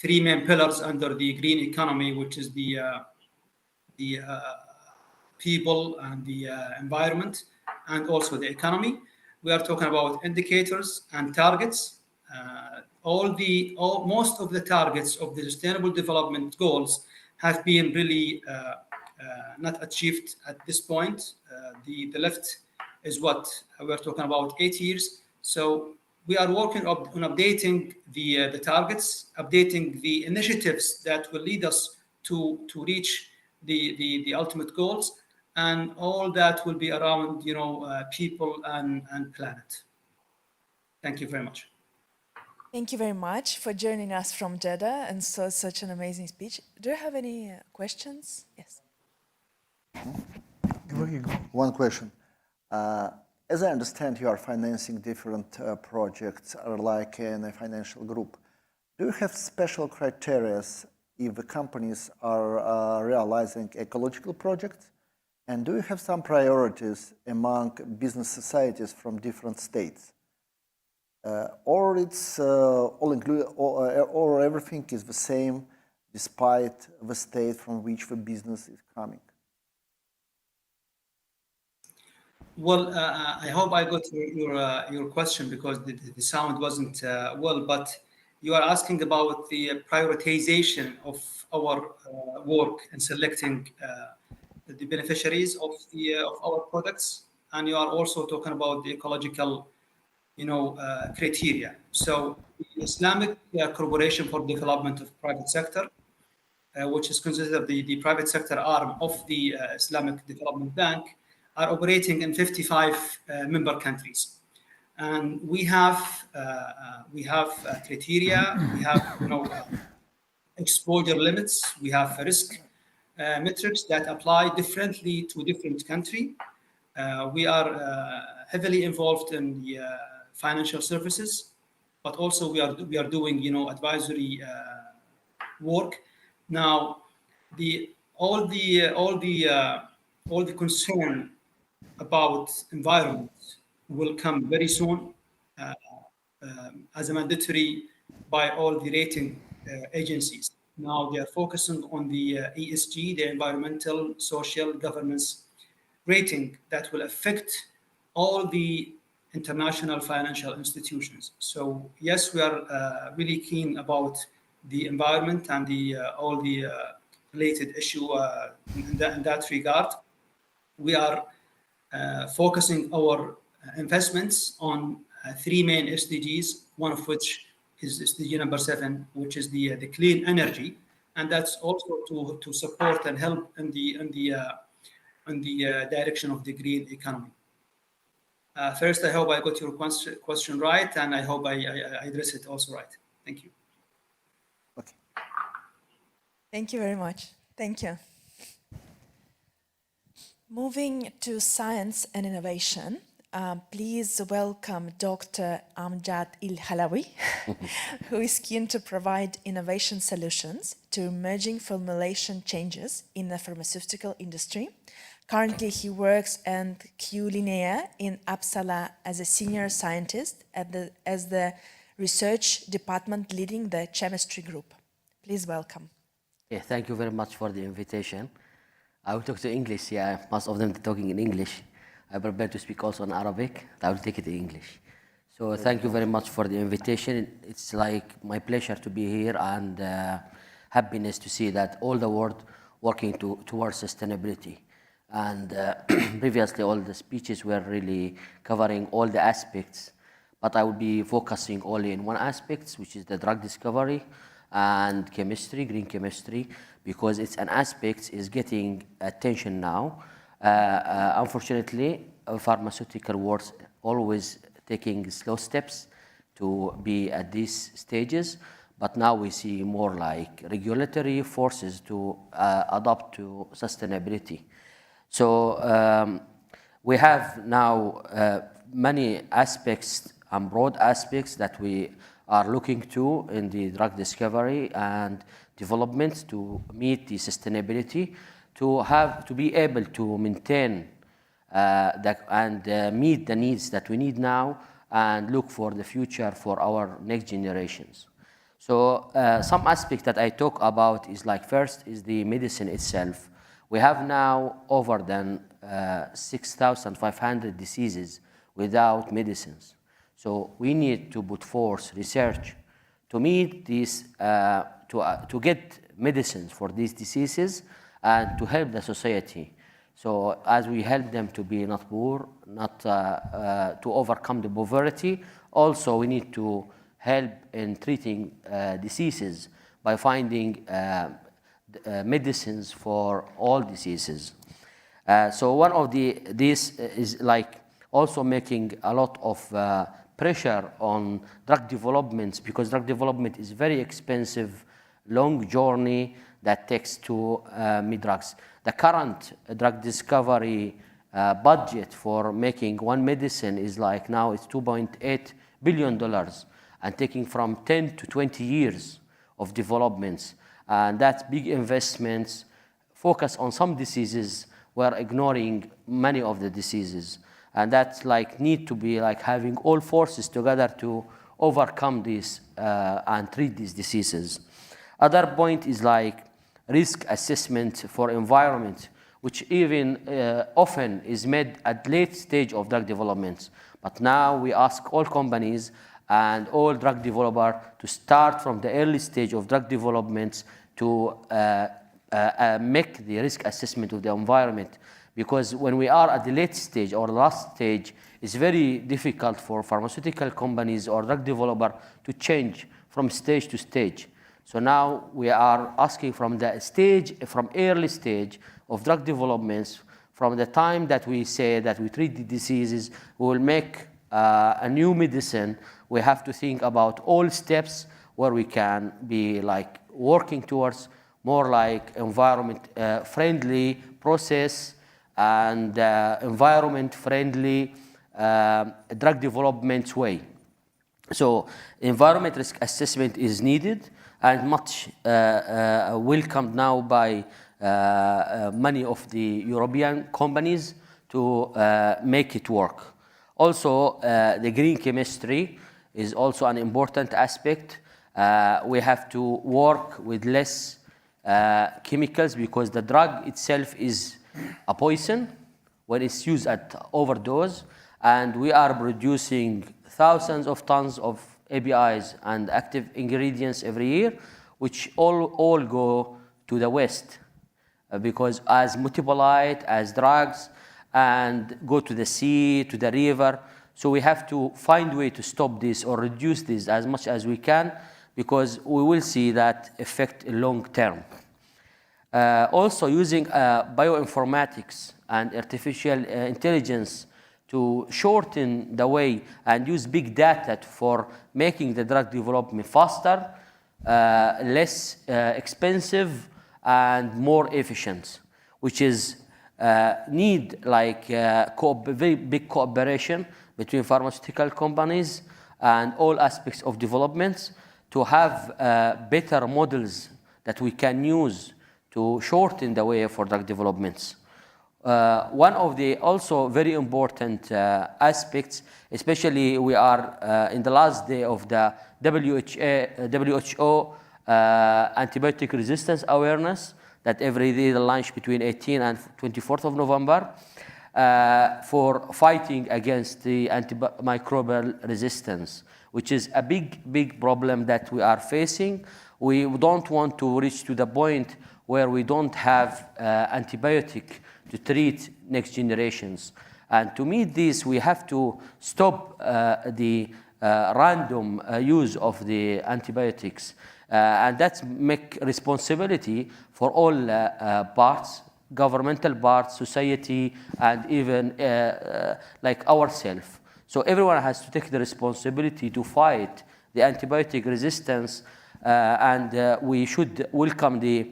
3 main pillars under the green economy, which is the people and the environment, and also the economy. We are talking about indicators and targets. Most of the targets of the Sustainable Development Goals have been really not achieved at this point. The left is what we're talking about 8 years. So we are working on updating the targets, updating the initiatives that will lead us to reach the ultimate goals, and all that will be around people and planet. Thank you very much. Thank you very much for joining us from Jeddah and such an amazing speech. Do you have any questions? Yes. One question. As I understand, you are financing different projects, or like in a financial group. Do you have special criteria if the companies are realizing ecological projects? And do you have some priorities among business societies from different states? Or it's all included, or everything is the same despite the state from which the business is coming? Well, I hope I got your question, because the sound wasn't well, but you are asking about the prioritization of our work in selecting the beneficiaries of our products, and you are also talking about the ecological criteria. So the Islamic Corporation for Development of Private Sector, which is considered the private sector arm of the Islamic Development Bank, are operating in 55 member countries. And we have criteria, we have exposure limits, we have risk metrics that apply differently to different country. We are heavily involved in the financial services, but also we are doing advisory work. Now, all the concern about environment will come very soon as a mandatory by all the rating agencies. Now they are focusing on the ESG, the environmental, social, governance rating that will affect all the international financial institutions. So yes, we are really keen about the environment and all the related issue in that regard. We are focusing our investments on 3 main SDGs, one of which is the number 7, which is the clean energy, and that's also to support and help in the direction of the green economy. First, I hope I got your question right, and I hope I address it also right. Thank you. Okay. Thank you very much. Thank you. Moving to science and innovation, please welcome Dr. Amjad Il-Halawi, who is keen to provide innovation solutions to emerging formulation changes in the pharmaceutical industry. Currently, he works at Q-Linea in Uppsala as a senior scientist as the research department leading the chemistry group. Please welcome. Yeah, thank you very much for the invitation. I will talk to English. Yeah, most of them talking in English. I prepare to speak also in Arabic. I will take it in English. So thank you very much for the invitation. It's like my pleasure to be here and happiness to see that all the world working towards sustainability. And previously all the speeches were really covering all the aspects, but I will be focusing only in one aspect, which is the drug discovery and chemistry, green chemistry, because it's an aspect is getting attention now. Unfortunately, pharmaceutical world always taking slow steps to be at these stages, but now we see more like regulatory forces to adopt to sustainability. So we have now many aspects and broad aspects that we are looking to in the drug discovery and development to meet the sustainability, to be able to maintain and meet the needs that we need now and look for the future for our next generations. So some aspect that I talk about is like first is the medicine itself. We have now over than 6,500 diseases without medicines. So we need to put forth research to meet these, to get medicines for these diseases and to help the society. So as we help them to be not poor, not to overcome the poverty, also we need to help in treating diseases by finding medicines for all diseases. So one of this is like also making a lot of pressure on drug developments, because drug development is very expensive, long journey that takes to make drugs. The current drug discovery budget for making one medicine is like now it's $2.8 billion and taking from 10 to 20 years of developments. And that's big investments, focus on some diseases, we're ignoring many of the diseases. And that's like need to be like having all forces together to overcome this and treat these diseases. Other point is like risk assessment for environment, which even often is made at late stage of drug development. But now we ask all companies and all drug developers to start from the early stage of drug development to make the risk assessment of the environment. Because when we are at the late stage or last stage, it's very difficult for pharmaceutical companies or drug developer to change from stage to stage. So now we are asking from the stage, from early stage of drug developments, from the time that we say that we treat the diseases, we will make a new medicine. We have to think about all steps where we can be like working towards more like environment friendly process and environment friendly drug development way. So environment risk assessment is needed and much welcomed now by many of the European companies to make it work. Also, the green chemistry is also an important aspect. We have to work with less chemicals because the drug itself is a poison when it's used at overdose, and we are producing thousands of tons of APIs and active ingredients every year, which all go to the waste because as metabolite, as drugs, and go to the sea, to the river. So we have to find a way to stop this or reduce this as much as we can, because we will see that effect long term. Also using bioinformatics and artificial intelligence to shorten the way and use big data for making the drug development faster, less expensive, and more efficient, which is need like very big cooperation between pharmaceutical companies and all aspects of development to have better models that we can use to shorten the way for drug developments. One of the also very important aspects, especially we are in the last day of the WHO antibiotic resistance awareness that every day they launch between 18th and 24th of November for fighting against the antimicrobial resistance, which is a big problem that we are facing. We don't want to reach to the point where we don't have antibiotic to treat next generations. And to meet this, we have to stop the random use of the antibiotics. And that's make responsibility for all parts, governmental parts, society, and even like ourselves. So everyone has to take the responsibility to fight the antibiotic resistance, and we should welcome the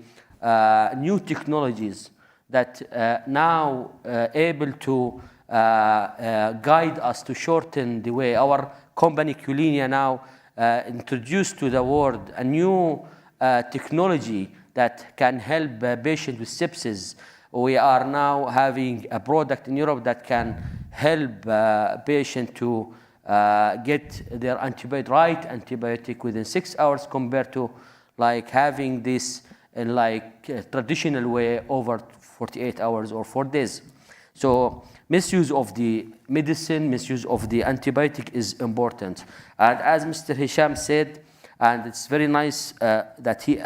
new technologies that now able to guide us to shorten the way. Our company Q-linea now introduced to the world a new technology that can help patients with sepsis. We are now having a product in Europe that can help patients to get their right antibiotic within 6 hours, compared to like having this in like a traditional way over 48 hours or 4 days. So misuse of the medicine, misuse of the antibiotic is important. And as Mr. Hisham said, and it's very nice that he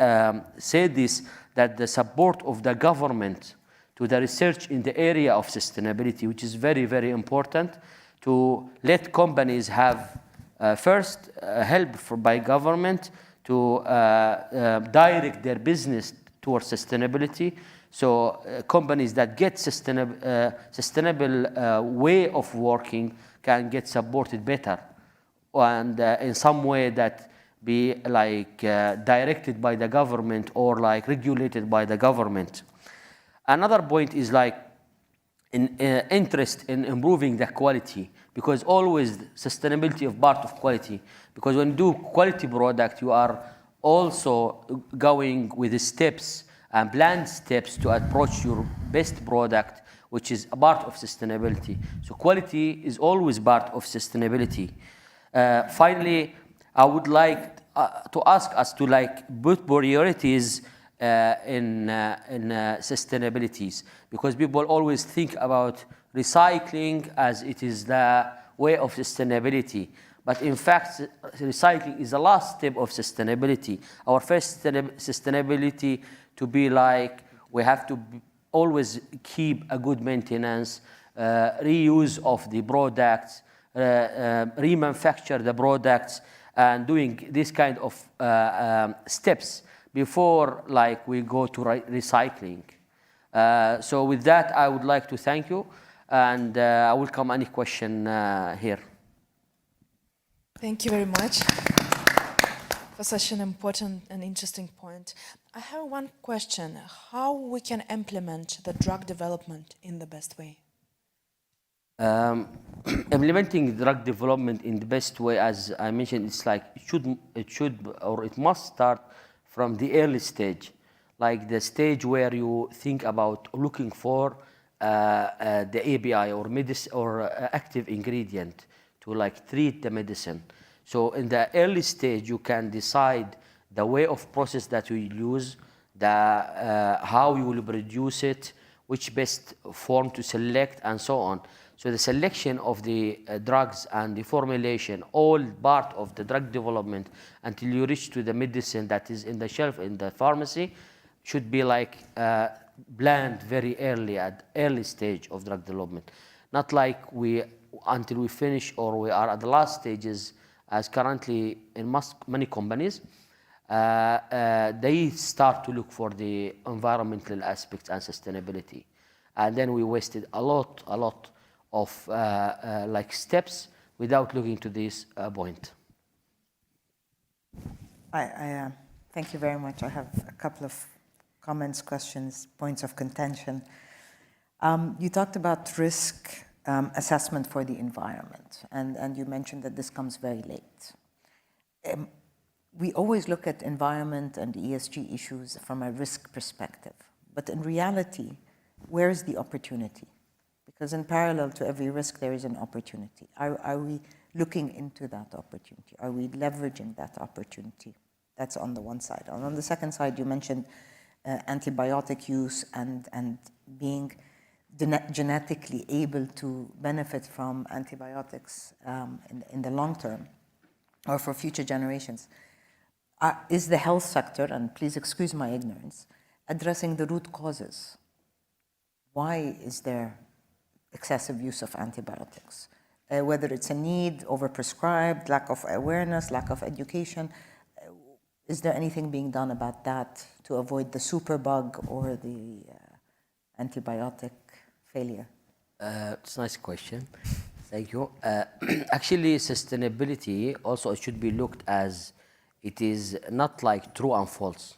said this, that the support of the government to the research in the area of sustainability, which is very important, to let companies have first help by government to direct their business towards sustainability. So companies that get sustainable way of working can get supported better, and in some way that be like directed by the government or like regulated by the government. Another point is like interest in improving the quality, because always sustainability is part of quality. Because when you do quality product, you are also going with the steps and planned steps to approach your best product, which is a part of sustainability. So quality is always part of sustainability. Finally, I would like to ask us to like put priorities in sustainabilities, because people always think about recycling as it is the way of sustainability. But in fact, recycling is the last step of sustainability. Our first sustainability to be like, we have to always keep a good maintenance, reuse of the products, remanufacture the products, and doing this kind of steps before like we go to recycling. So with that, I would like to thank you, and I welcome any question here. Thank you very much for such an important and interesting point. I have one question: how we can implement the drug development in the best way? Implementing drug development in the best way, as I mentioned, it's like it must start from the early stage, like the stage where you think about looking for the API or medicine or active ingredient to like treat the medicine. So in the early stage, you can decide the way of process that you use, how you will produce it, which best form to select, and so on. So the selection of the drugs and the formulation, all part of the drug development until you reach to the medicine that is in the shelf in the pharmacy, should be like planned very early, at early stage of drug development. Not like we until we finish or we are at the last stages, as currently in many companies, they start to look for the environmental aspects and sustainability. And then we wasted a lot of like steps without looking to this point. Thank you very much. I have a couple of comments, questions, points of contention. You talked about risk assessment for the environment, and you mentioned that this comes very late. We always look at environment and ESG issues from a risk perspective, but in reality, where is the opportunity? Because in parallel to every risk, there is an opportunity. Are we looking into that opportunity? Are we leveraging that opportunity? That's on the one side. And on the second side, you mentioned antibiotic use and being genetically able to benefit from antibiotics in the long term or for future generations. Is the health sector, and please excuse my ignorance, addressing the root causes? Why is there excessive use of antibiotics? Whether it's a need, overprescribed, lack of awareness, lack of education, is there anything being done about that to avoid the superbug or the antibiotic failure? It's a nice question. Thank you. Actually, sustainability also should be looked as it is not like true and false.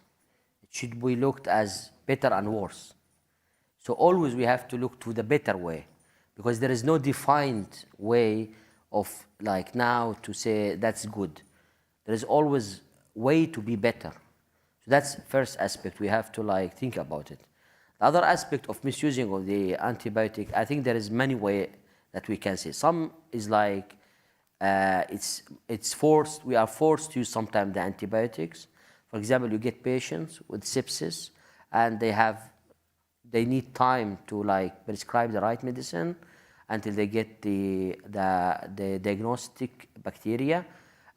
It should be looked as better and worse. So always we have to look to the better way, because there is no defined way of like now to say that's good. There is always way to be better. So that's first aspect we have to like think about it. The other aspect of misusing of the antibiotic, I think there is many ways that we can say. Some is like it's forced. We are forced to use sometimes the antibiotics. For example, you get patients with sepsis, and they need time to like prescribe the right medicine until they get the diagnostic bacteria,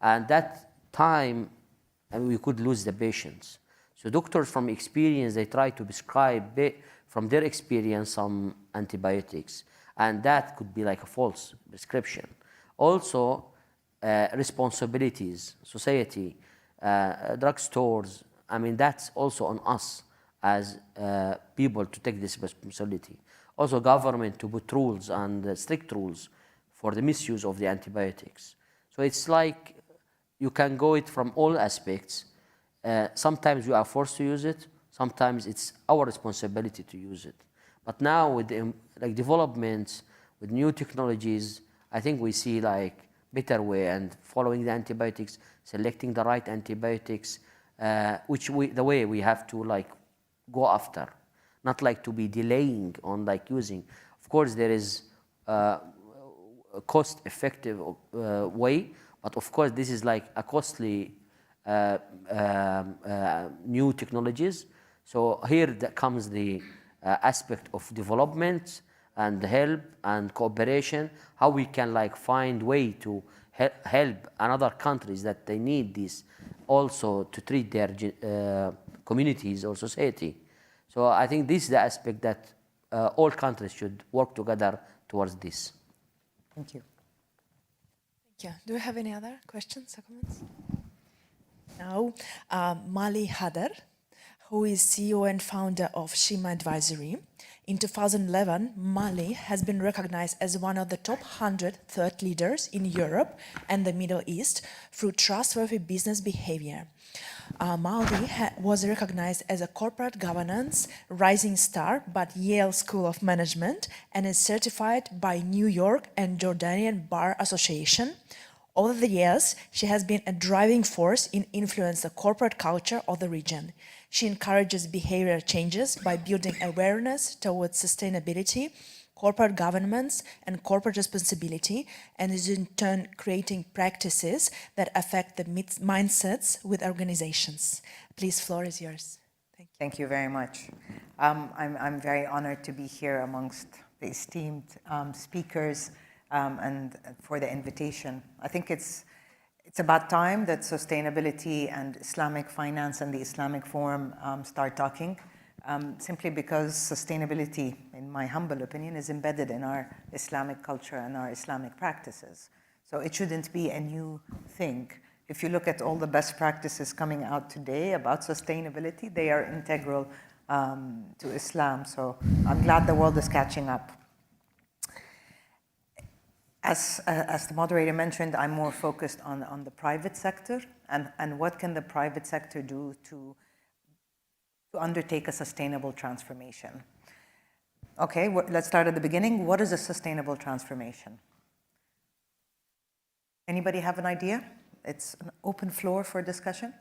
and that time, and we could lose the patients. So doctors from experience, they try to prescribe from their experience some antibiotics, and that could be like a false prescription. Also, responsibilities, society, drugstores, I mean, that's also on us as people to take this responsibility. Also, government to put rules and strict rules for the misuse of the antibiotics. So it's like you can go it from all aspects. Sometimes you are forced to use it. Sometimes it's our responsibility to use it. But now with the, like developments, with new technologies, I think we see like better way and following the antibiotics, selecting the right antibiotics, the way we have to like go after, not like to be delaying on like using. Of course, there is a cost-effective way, but of course this is like a costly new technologies. So here that comes the aspect of development and help and cooperation, how we can like find way to help another countries that they need this also to treat their communities or society. So I think this is the aspect that all countries should work together towards this. Thank you. Thank you. Do you have any other questions or comments? No. Mali Hadar, who is CEO and founder of Shima Advisory. In 2011, Mali has been recognized as one of the top 100 thought leaders in Europe and the Middle East through trustworthy business behavior. Mali was recognized as a corporate governance rising star by Yale School of Management and is certified by New York and Jordanian Bar Association. Over the years, she has been a driving force in influencing the corporate culture of the region. She encourages behavior changes by building awareness towards sustainability, corporate governance, and corporate responsibility, and is in turn creating practices that affect the mindsets with organizations. Please, floor is yours. Thank you. Thank you very much. I'm very honored to be here amongst the esteemed speakers and for the invitation. I think it's about time that sustainability and Islamic finance and the Islamic Forum start talking, simply because sustainability, in my humble opinion, is embedded in our Islamic culture and our Islamic practices. So it shouldn't be a new thing. If you look at all the best practices coming out today about sustainability, they are integral to Islam. So I'm glad the world is catching up. As the moderator mentioned, I'm more focused on the private sector and what can the private sector do to undertake a sustainable transformation. Okay, let's start at the beginning. What is a sustainable transformation? Anybody have an idea? It's an open floor for discussion.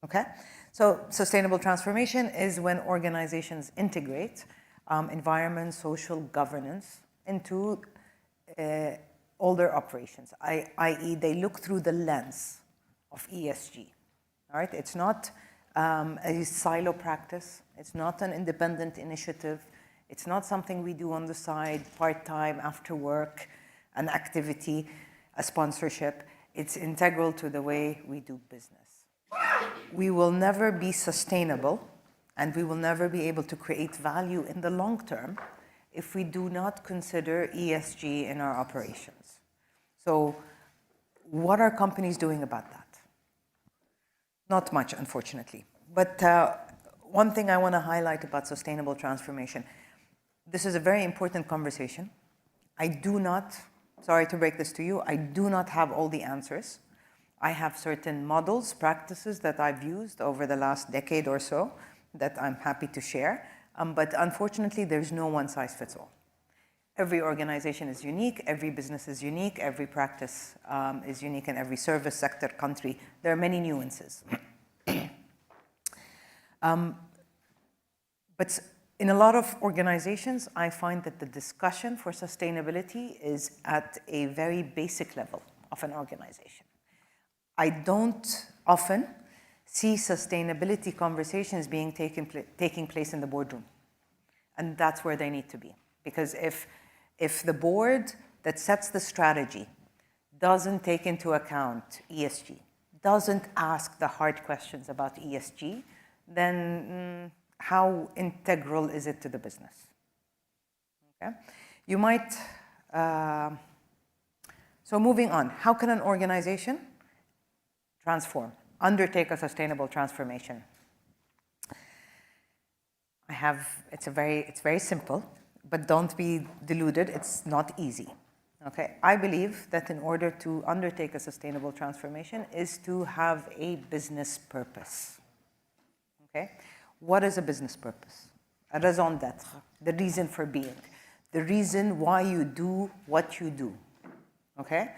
Okay, so sustainable transformation is when organizations integrate environment, social governance into all their operations, i.e. they look through the lens of ESG. All right, it's not a silo practice. It's not an independent initiative. It's not something we do on the side, part-time, after work, an activity, a sponsorship. It's integral to the way we do business. We will never be sustainable and we will never be able to create value in the long term if we do not consider ESG in our operations. So what are companies doing about that? Not much, unfortunately. But one thing I want to highlight about sustainable transformation, this is a very important conversation. I do not, sorry to break this to you, I do not have all the answers. I have certain models, practices that I've used over the last decade or so that I'm happy to share. But unfortunately, there's no one size fits all. Every organization is unique, every business is unique, every practice is unique in every service sector, country. There are many nuances. But in a lot of organizations, I find that the discussion for sustainability is at a very basic level of an organization. I don't often see sustainability conversations being taking place in the boardroom. And that's where they need to be. Because if the board that sets the strategy doesn't take into account ESG, doesn't ask the hard questions about ESG, then how integral is it to the business? Okay? You might, so moving on, how can an organization transform, undertake a sustainable transformation? It's very simple, but don't be deluded, it's not easy. Okay, I believe that in order to undertake a sustainable transformation is to have a business purpose. Okay, what is a business purpose? A raison d'être, the reason for being, the reason why you do what you do. Okay,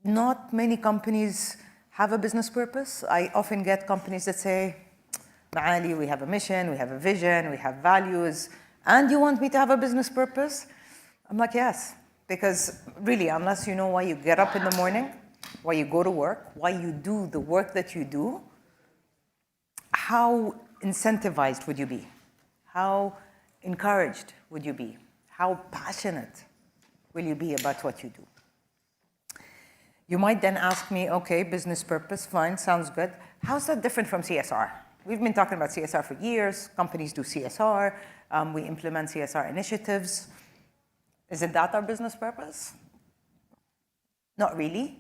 not many companies have a business purpose. I often get companies that say, Ma'ali, we have a mission, we have a vision, we have values, and you want me to have a business purpose? I'm like, yes, because really, unless you know why you get up in the morning, why you go to work, why you do the work that you do, how incentivized would you be? How encouraged would you be? How passionate will you be about what you do? You might then ask me, okay, business purpose, fine, sounds good. How's that different from CSR? We've been talking about CSR for years. Companies do CSR. We implement CSR initiatives. Is it that our business purpose? Not really,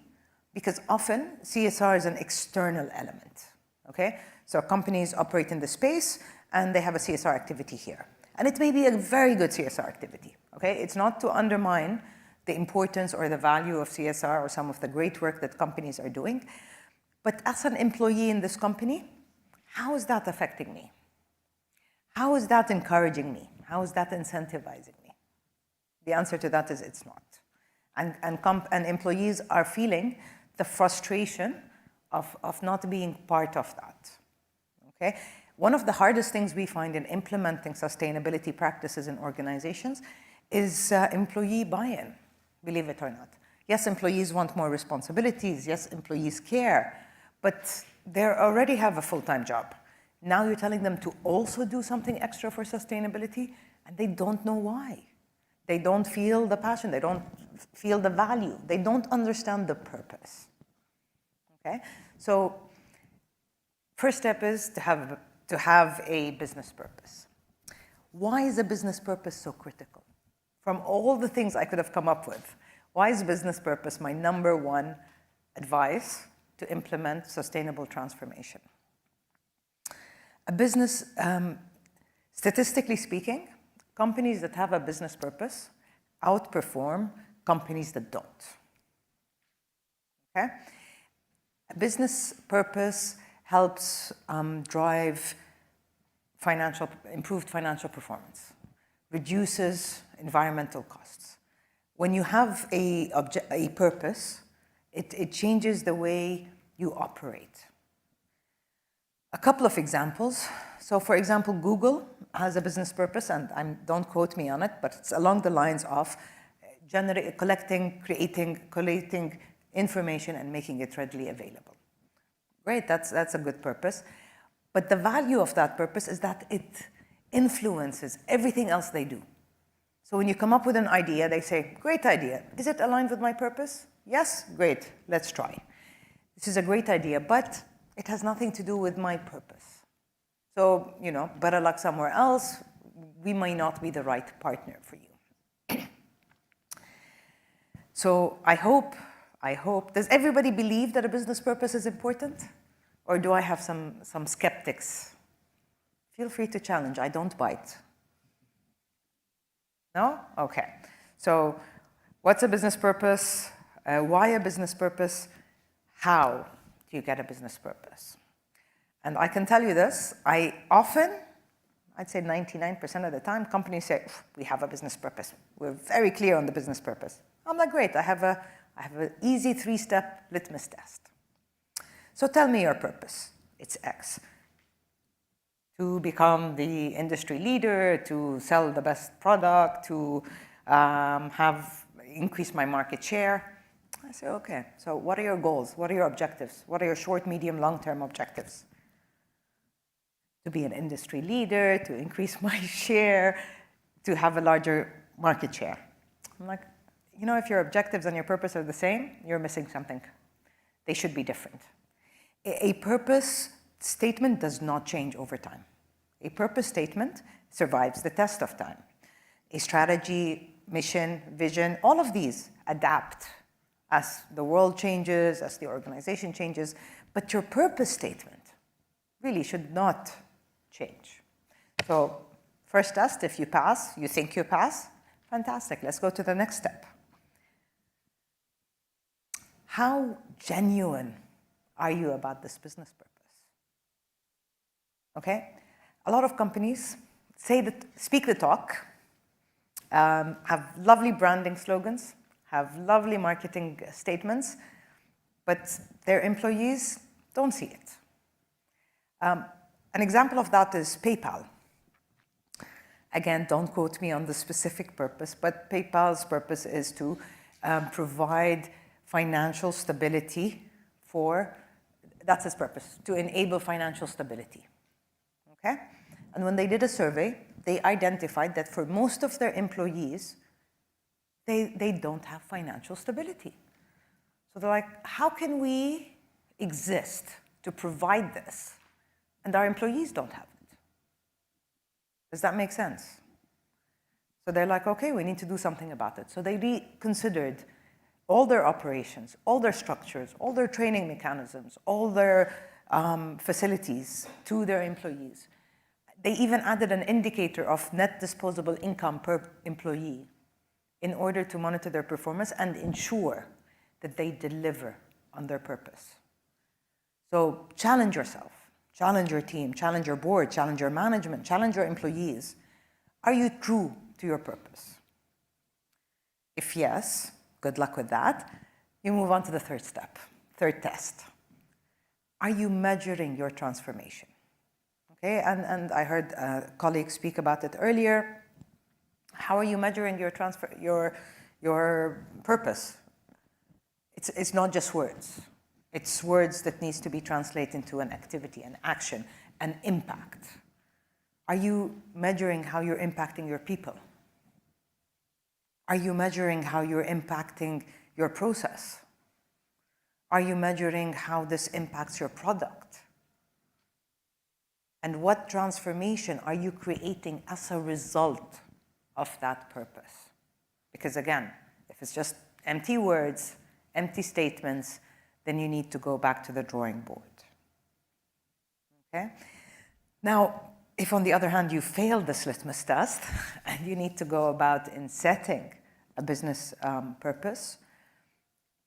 because often CSR is an external element, okay? So companies operate in the space and they have a CSR activity here. And it may be a very good CSR activity, okay? It's not to undermine the importance or the value of CSR or some of the great work that companies are doing. But as an employee in this company, how is that affecting me? How is that encouraging me? How is that incentivizing me? The answer to that is it's not. And employees are feeling the frustration of not being part of that, okay? One of the hardest things we find in implementing sustainability practices in organizations is employee buy-in, believe it or not. Yes, employees want more responsibilities. Yes, employees care, but they already have a full-time job. Now you're telling them to also do something extra for sustainability, and they don't know why. They don't feel the passion. They don't feel the value. They don't understand the purpose. Okay? So first step is to have to have a business purpose. Why is a business purpose so critical? From all the things I could have come up with, why is business purpose my number one advice to implement sustainable transformation? A business, statistically speaking, companies that have a business purpose outperform companies that don't. Okay? A business purpose helps drive improved financial performance, reduces environmental costs. When you have a purpose, it changes the way you operate. A couple of examples. So for example, Google has a business purpose, and don't quote me on it, but it's along the lines of collating information and making it readily available. Great, that's a good purpose. But the value of that purpose is that it influences everything else they do. So when you come up with an idea, they say, great idea. Is it aligned with my purpose? Yes? Great, let's try. This is a great idea, but it has nothing to do with my purpose. So, better luck somewhere else. We may not be the right partner for you. So I hope, does everybody believe that a business purpose is important? Or do I have some skeptics? Feel free to challenge, I don't bite. No? Okay. So what's a business purpose? Why a business purpose? How do you get a business purpose? And I can tell you this, I'd say 99% of the time, companies say, we have a business purpose. We're very clear on the business purpose. I'm like, great, I have an easy 3-step litmus test. So tell me your purpose. It's X. To become the industry leader, to sell the best product, to increase my market share. I say, okay, so what are your goals? What are your objectives? What are your short, medium, long-term objectives? To be an industry leader, to increase my share, to have a larger market share. I'm like, if your objectives and your purpose are the same, you're missing something. They should be different. A purpose statement does not change over time. A purpose statement survives the test of time. A strategy, mission, vision, all of these adapt as the world changes, as the organization changes, but your purpose statement really should not change. So first test, if you pass, you think you pass, fantastic. Let's go to the next step. How genuine are you about this business purpose? Okay? A lot of companies speak the talk, have lovely branding slogans, have lovely marketing statements, but their employees don't see it. An example of that is PayPal. Again, don't quote me on the specific purpose, but PayPal's purpose is to provide financial stability that's its purpose, to enable financial stability. Okay? And when they did a survey, they identified that for most of their employees, they don't have financial stability. So they're like, how can we exist to provide this, and our employees don't have it? Does that make sense? So they're like, okay, we need to do something about it. So they reconsidered all their operations, all their structures, all their training mechanisms, all their facilities to their employees. They even added an indicator of net disposable income per employee in order to monitor their performance and ensure that they deliver on their purpose. So challenge yourself, challenge your team, challenge your board, challenge your management, challenge your employees. Are you true to your purpose? If yes, good luck with that. You move on to the third step, third test. Are you measuring your transformation? Okay, and I heard colleagues speak about it earlier. How are you measuring your purpose? It's not just words. It's words that needs to be translated into an activity, an action, an impact. Are you measuring how you're impacting your people? Are you measuring how you're impacting your process? Are you measuring how this impacts your product? And what transformation are you creating as a result of that purpose? Because again, if it's just empty words, empty statements, then you need to go back to the drawing board. Okay? Now, if on the other hand you fail this litmus test and you need to go about in setting a business purpose,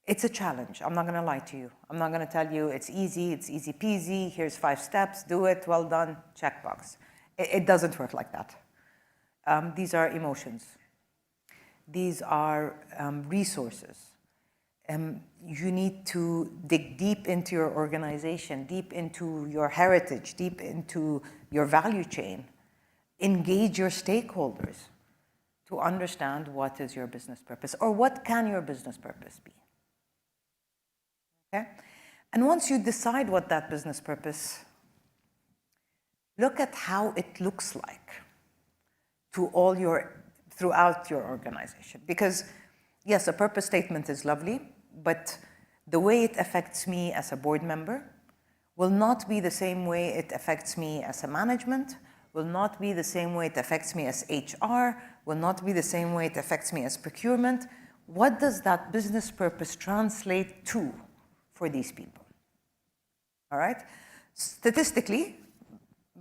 it's a challenge. I'm not going to lie to you. I'm not going to tell you it's easy peasy, here's 5 steps, do it, well done, checkbox. It doesn't work like that. These are emotions. These are resources. You need to dig deep into your organization, deep into your heritage, deep into your value chain. Engage your stakeholders to understand what is your business purpose, or what can your business purpose be. Okay? And once you decide what that business purpose, look at how it looks like throughout your organization. Because yes, a purpose statement is lovely, but the way it affects me as a board member will not be the same way it affects me as a management, will not be the same way it affects me as HR, will not be the same way it affects me as procurement. What does that business purpose translate to for these people? All right? Statistically,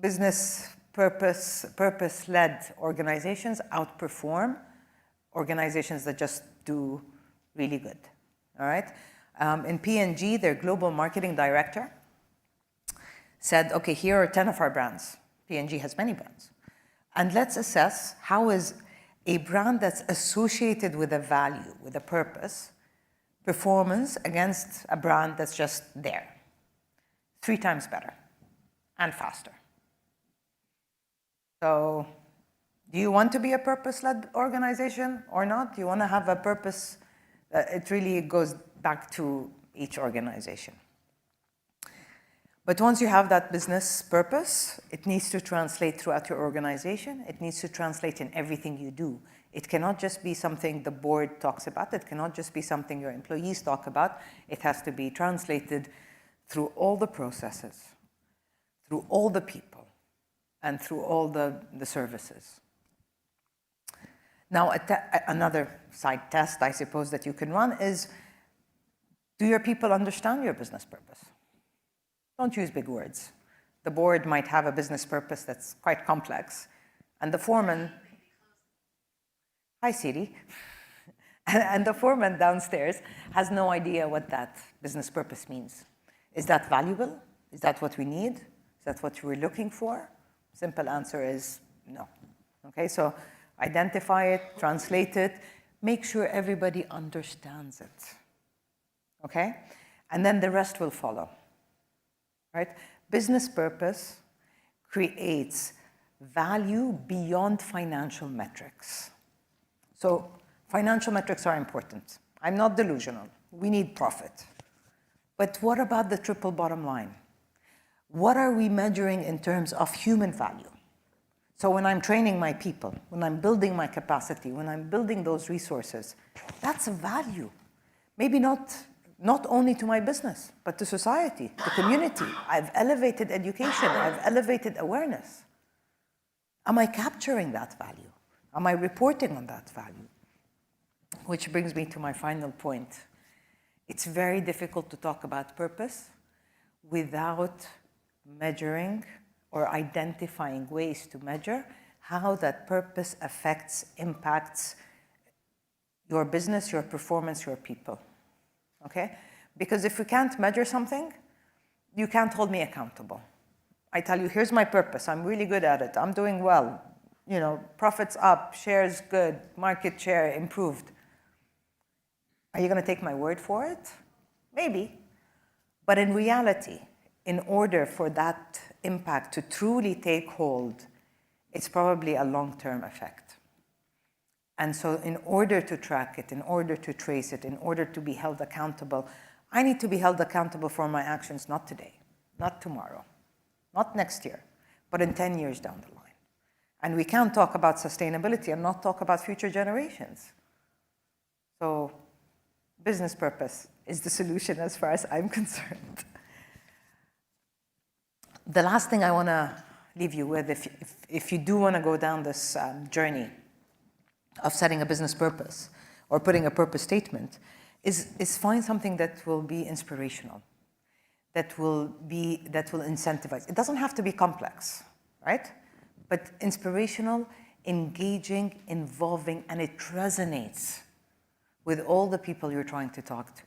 business purpose-led organizations outperform organizations that just do really good. All right? In P&G, their global marketing director said, okay, here are 10 of our brands. P&G has many brands. And let's assess how is a brand that's associated with a value, with a purpose, performance against a brand that's just there. 3 times better and faster. So, do you want to be a purpose-led organization or not? Do you want to have a purpose? It really goes back to each organization. But once you have that business purpose, it needs to translate throughout your organization. It needs to translate in everything you do. It cannot just be something the board talks about. It cannot just be something your employees talk about. It has to be translated through all the processes, through all the people, and through all the services. Now, another side test, I suppose, that you can run is, do your people understand your business purpose? Don't use big words. The board might have a business purpose that's quite complex, and the foreman, hi Siri, and the foreman downstairs has no idea what that business purpose means. Is that valuable? Is that what we need? Is that what we're looking for? Simple answer is no. Okay, so identify it, translate it, make sure everybody understands it. Okay? And then the rest will follow. Right? Business purpose creates value beyond financial metrics. So financial metrics are important. I'm not delusional. We need profit. But what about the triple bottom line? What are we measuring in terms of human value? So when I'm training my people, when I'm building my capacity, when I'm building those resources, that's a value. Maybe not only to my business, but to society, to community. I've elevated education, I've elevated awareness. Am I capturing that value? Am I reporting on that value? Which brings me to my final point. It's very difficult to talk about purpose without measuring or identifying ways to measure how that purpose affects, impacts your business, your performance, your people. Okay? Because if we can't measure something, you can't hold me accountable. I tell you, here's my purpose. I'm really good at it. I'm doing well. You know, profits up, shares good, market share improved. Are you going to take my word for it? Maybe. But in reality, in order for that impact to truly take hold, it's probably a long-term effect. And so in order to track it, in order to trace it, in order to be held accountable, I need to be held accountable for my actions, not today, not tomorrow, not next year, but in 10 years down the line. And we can't talk about sustainability and not talk about future generations. So business purpose is the solution as far as I'm concerned. The last thing I want to leave you with, if you do want to go down this journey of setting a business purpose or putting a purpose statement, is find something that will be inspirational, that will incentivize. It doesn't have to be complex, right? But inspirational, engaging, involving, and it resonates with all the people you're trying to talk to.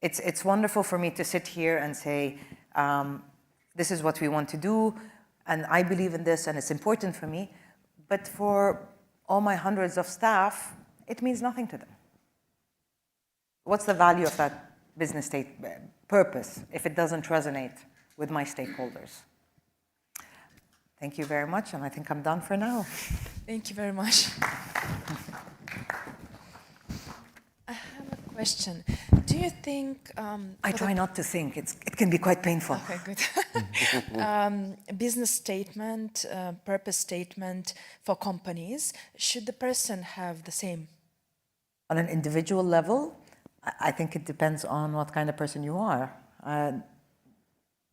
It's wonderful for me to sit here and say, this is what we want to do, and I believe in this, and it's important for me, but for all my hundreds of staff, it means nothing to them. What's the value of that business purpose if it doesn't resonate with my stakeholders? Thank you very much, and I think I'm done for now. Thank you very much. I have a question. Do you think... I try not to think. It can be quite painful. Okay, good. Business statement, purpose statement for companies, should the person have the same? On an individual level, I think it depends on what kind of person you are.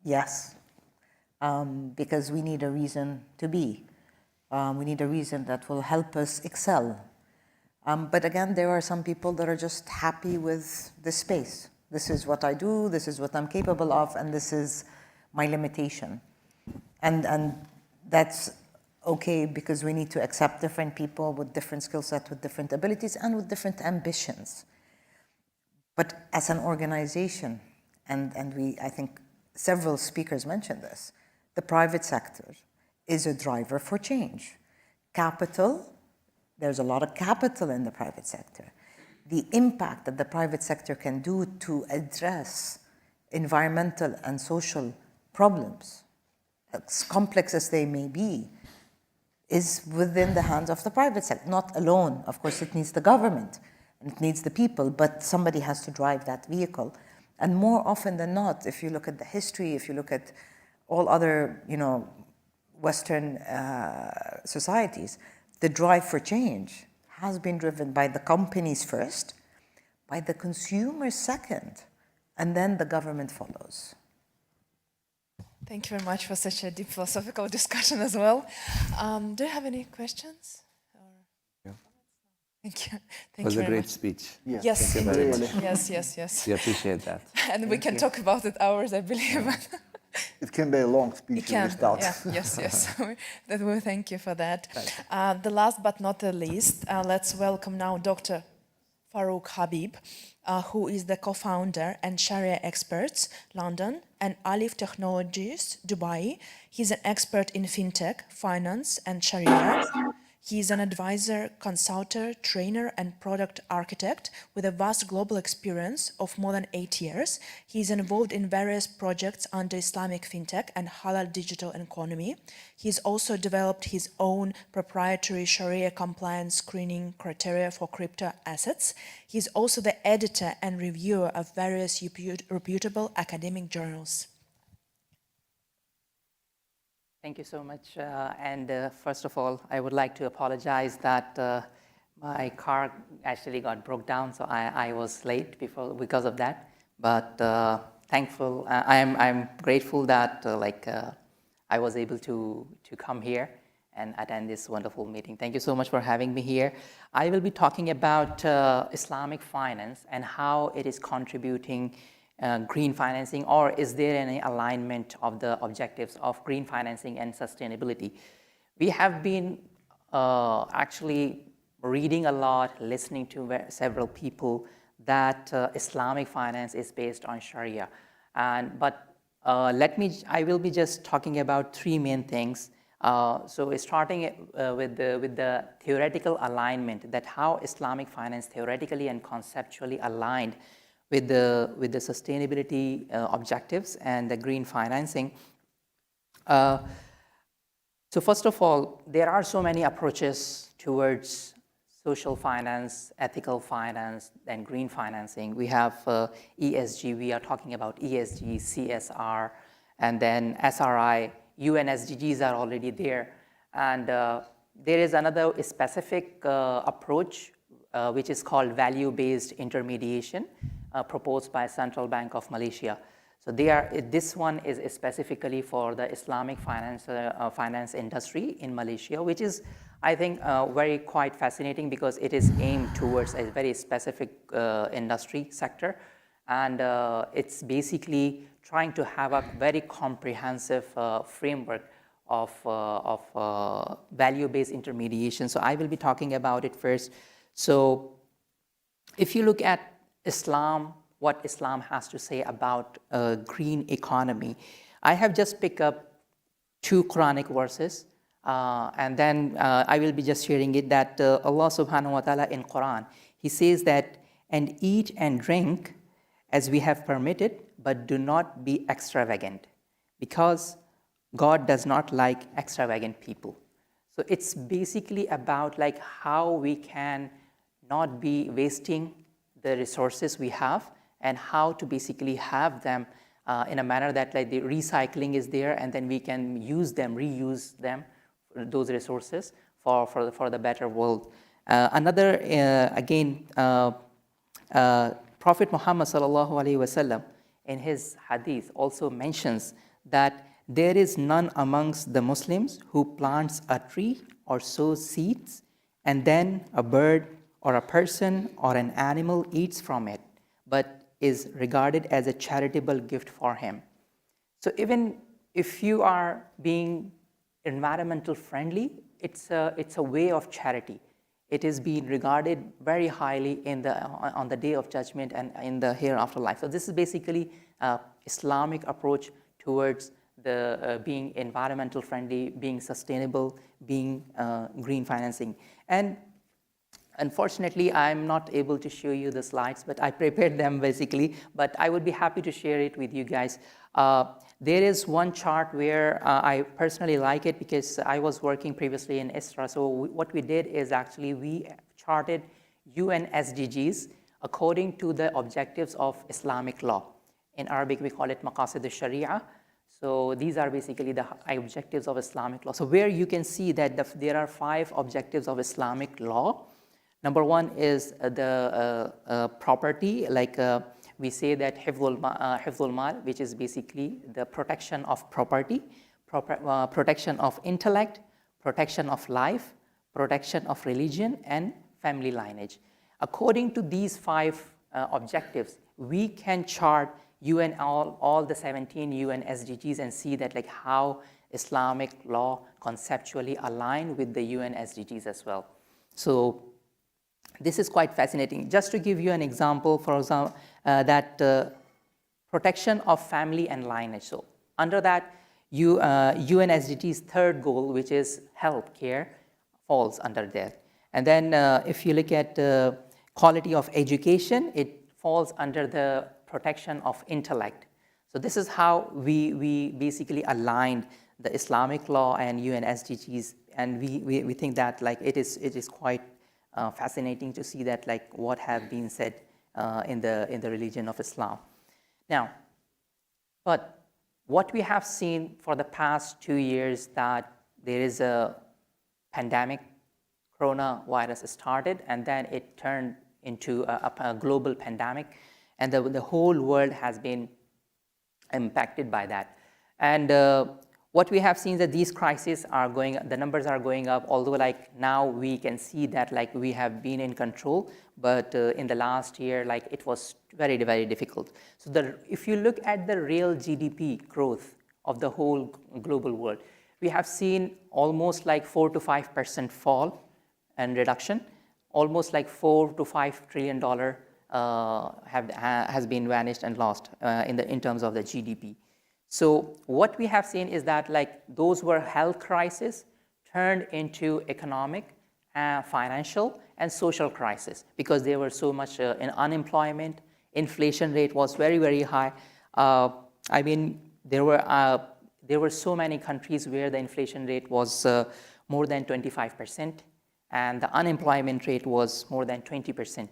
Yes, because we need a reason to be. We need a reason that will help us excel. But again, there are some people that are just happy with this space. This is what I do, this is what I'm capable of, and this is my limitation. And that's okay, because we need to accept different people with different skill sets, with different abilities, and with different ambitions. But as an organization, and I think several speakers mentioned this, the private sector is a driver for change. Capital, there's a lot of capital in the private sector. The impact that the private sector can do to address environmental and social problems, as complex as they may be, is within the hands of the private sector, not alone. Of course, it needs the government, and it needs the people, but somebody has to drive that vehicle. And more often than not, if you look at the history, if you look at all other, Western societies, the drive for change has been driven by the companies first, by the consumers second, and then the government follows. Thank you very much for such a deep philosophical discussion as well. Do you have any questions? Yeah. Thank you. It was a great speech. Yes, Thank you very much. Yes. We appreciate that. And we can talk about it hours, I believe. It can be a long speech. It can, start. yes. That we thank you for that. The last but not the least, let's welcome now Dr. Farouk Habib, who is the co-founder and Sharia Experts, London, and Alif Technologies, Dubai. He's an expert in fintech, finance, and Sharia. He is an advisor, consultant, trainer, and product architect with a vast global experience of more than 8 years. He is involved in various projects under Islamic fintech and halal digital economy. He's also developed his own proprietary Sharia compliance screening criteria for crypto assets. He's also the editor and reviewer of various reputable academic journals. Thank you so much. First of all, I would like to apologize that my car actually got broke down, so I was late because of that. But thankful, I'm grateful that I was able to come here and attend this wonderful meeting. Thank you so much for having me here. I will be talking about Islamic finance and how it is contributing green financing, or is there any alignment of the objectives of green financing and sustainability? We have been actually reading a lot, listening to several people that Islamic finance is based on Sharia. But I will be just talking about three main things. So starting with the theoretical alignment, that how Islamic finance theoretically and conceptually aligned with the sustainability objectives and the green financing. So first of all, there are so many approaches towards social finance, ethical finance, and green financing. We have ESG, we are talking about ESG, CSR, and then SRI, UN SDGs are already there. And there is another specific approach which is called value-based intermediation, proposed by Central Bank of Malaysia. So this one is specifically for the Islamic finance industry in Malaysia, which is, I think, very quite fascinating because it is aimed towards a very specific industry sector. And it's basically trying to have a very comprehensive framework of value-based intermediation. So I will be talking about it first. So if you look at Islam, what Islam has to say about green economy, I have just picked up 2 Quranic verses, and then I will be just sharing it that Allah subhanahu wa ta'ala in Quran, He says that, and eat and drink as we have permitted, but do not be extravagant, because God does not like extravagant people. So it's basically about like how we can not be wasting the resources we have and how to basically have them in a manner that like the recycling is there and then we can use them, reuse them, those resources for the better world. Another, Prophet Muhammad sallallahu alaihi wasallam in his hadith also mentions that there is none amongst the Muslims who plants a tree or sows seeds and then a bird or a person or an animal eats from it, but is regarded as a charitable gift for him. So even if you are being environmental friendly, it's a way of charity. It is being regarded very highly on the day of judgment and in the hereafter life. So this is basically Islamic approach towards the being environmental friendly, being sustainable, being green financing. And unfortunately, I'm not able to show you the slides, but I prepared them basically, but I would be happy to share it with you guys. There is one chart where I personally like it because I was working previously in ISRA. So what we did is actually we charted UN SDGs according to the objectives of Islamic law. In Arabic, we call it Maqasid al-Sharia. So these are basically the objectives of Islamic law. So where you can see that there are 5 objectives of Islamic law. Number 1 is the property, like we say that hifdhul mal, which is basically the protection of property, protection of intellect, protection of life, protection of religion, and family lineage. According to these 5 objectives, we can chart UN, all the 17 UN SDGs and see that like how Islamic law conceptually align with the UN SDGs as well. So this is quite fascinating. Just to give you an example, for example, that protection of family and lineage. So under that, UN SDG's 3rd goal, which is health care, falls under that. And then if you look at quality of education, it falls under the protection of intellect. So this is how we basically aligned the Islamic law and UN SDGs, and we think that like it is quite fascinating to see that like what have been said in the religion of Islam. Now, but what we have seen for the past 2 years that there is a pandemic, coronavirus started, and then it turned into a global pandemic, and the whole world has been impacted by that. And what we have seen is that these crises are the numbers are going up, although like now we can see that like we have been in control, but in the last year, like it was very, very difficult. So if you look at the real GDP growth of the whole global world, we have seen almost like 4 to 5% fall and reduction, almost like $4 to $5 trillion has been vanished and lost in terms of the GDP. So what we have seen is that like those were health crises turned into economic, financial, and social crisis because there were so much in unemployment, inflation rate was very, very high. I mean, there were so many countries where the inflation rate was more than 25%, and the unemployment rate was more than 20%.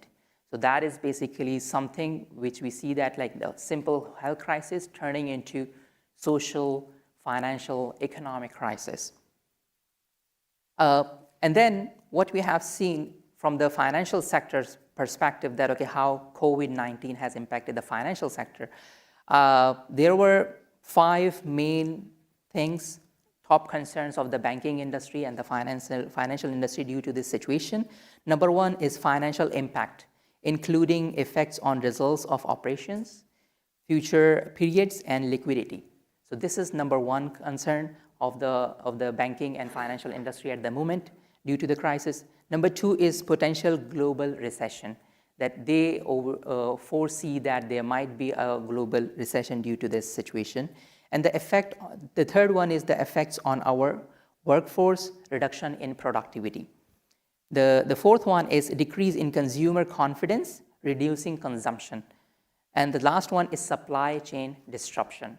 So that is basically something which we see that like the simple health crisis turning into social, financial, economic crisis. And then what we have seen from the financial sector's perspective that, okay, how COVID-19 has impacted the financial sector. There were 5 main things, top concerns of the banking industry and the financial industry due to this situation. Number 1 is financial impact, including effects on results of operations, future periods, and liquidity. So this is number 1 concern of the banking and financial industry at the moment due to the crisis. Number 2 is potential global recession, that they foresee that there might be a global recession due to this situation. And the third one is the effects on our workforce, reduction in productivity. The fourth one is a decrease in consumer confidence, reducing consumption. And the last one is supply chain disruption.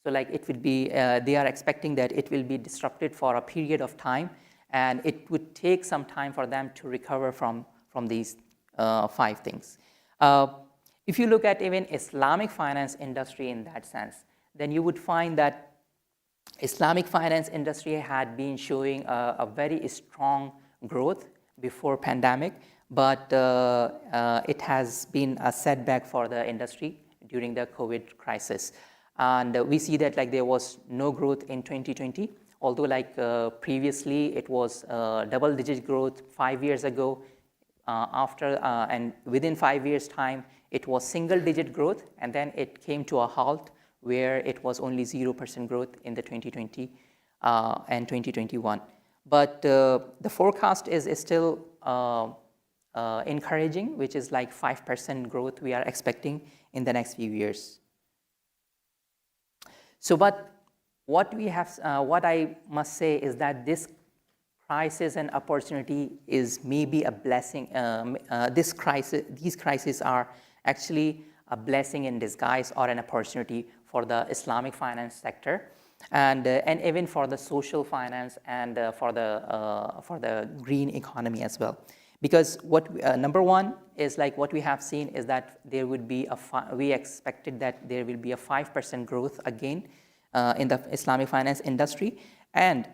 So like it would be, they are expecting that it will be disrupted for a period of time, and it would take some time for them to recover from these 5 things. If you look at even Islamic finance industry in that sense, then you would find that Islamic finance industry had been showing a very strong growth before pandemic, but it has been a setback for the industry during the COVID crisis. And we see that like there was no growth in 2020, although like previously it was double-digit growth 5 years ago. And within 5 years' time, it was single-digit growth, and then it came to a halt where it was only 0% growth in the 2020 and 2021. But the forecast is still encouraging, which is like 5% growth we are expecting in the next few years. So, but what I must say is that this crisis and opportunity is maybe a blessing. These crises are actually a blessing in disguise or an opportunity for the Islamic finance sector, and even for the social finance and for the green economy as well. Because number 1 is like what we have seen is that there would be we expected that there will be a 5% growth again in the Islamic finance industry, and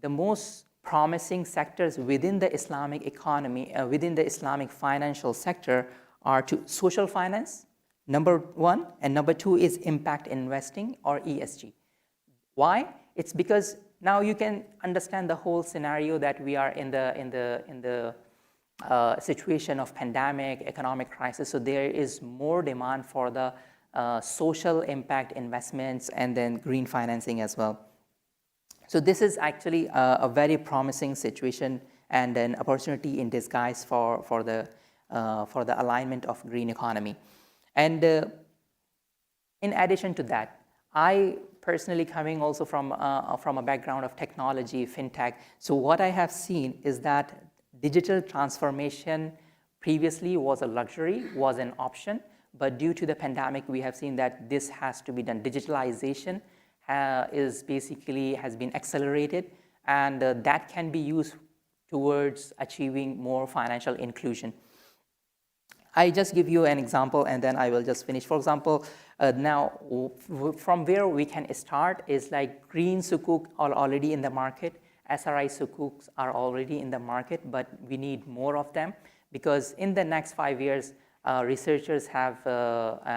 the most promising sectors within the Islamic economy, within the Islamic financial sector, are to social finance, number 1, and number 2 is impact investing or ESG. Why? It's because now you can understand the whole scenario that we are in the situation of pandemic, economic crisis. So there is more demand for the social impact investments and then green financing as well. So this is actually a very promising situation and an opportunity in disguise for the alignment of green economy. And in addition to that, I personally coming also from a background of technology, fintech. So what I have seen is that digital transformation previously was a luxury, was an option, but due to the pandemic, we have seen that this has to be done. Digitalization has been accelerated, and that can be used towards achieving more financial inclusion. I just give you an example and then I will just finish. For example, now from where we can start is like green sukuk are already in the market, SRI sukuks are already in the market, but we need more of them because in the next 5 years, researchers have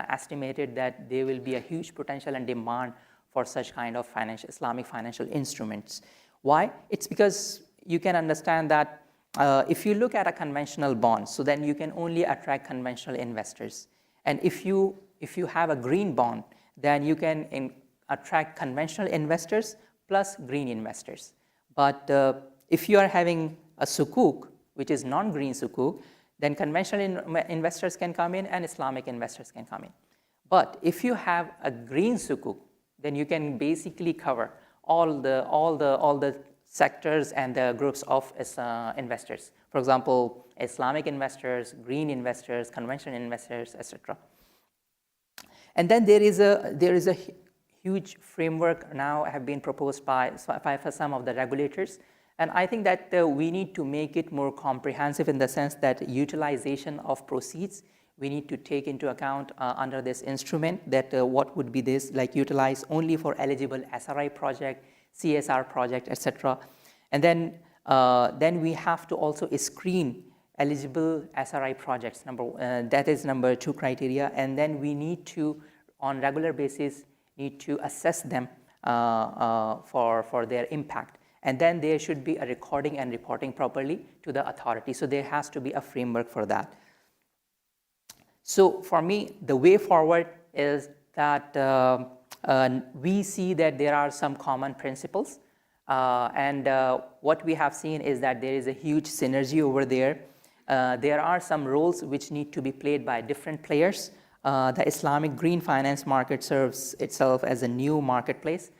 estimated that there will be a huge potential and demand for such kind of Islamic financial instruments. Why? It's because you can understand that if you look at a conventional bond, so then you can only attract conventional investors. And if you have a green bond, then you can attract conventional investors plus green investors. But if you are having a sukuk, which is non-green sukuk, then conventional investors can come in and Islamic investors can come in. But if you have a green sukuk, then you can basically cover all the sectors and the groups of investors. For example, Islamic investors, green investors, conventional investors, etc. And then there is a huge framework now have been proposed by some of the regulators. And I think that we need to make it more comprehensive in the sense that utilization of proceeds, we need to take into account under this instrument that what would be this, like utilize only for eligible SRI project, CSR project, etc. And then we have to also screen eligible SRI projects. That is number 2 criteria. And then we need to on regular basis need to assess them for their impact. And then there should be a recording and reporting properly to the authority. So there has to be a framework for that. So for me, the way forward is that we see that there are some common principles. And what we have seen is that there is a huge synergy over there. There are some roles which need to be played by different players. The Islamic green finance market serves itself as a new marketplace.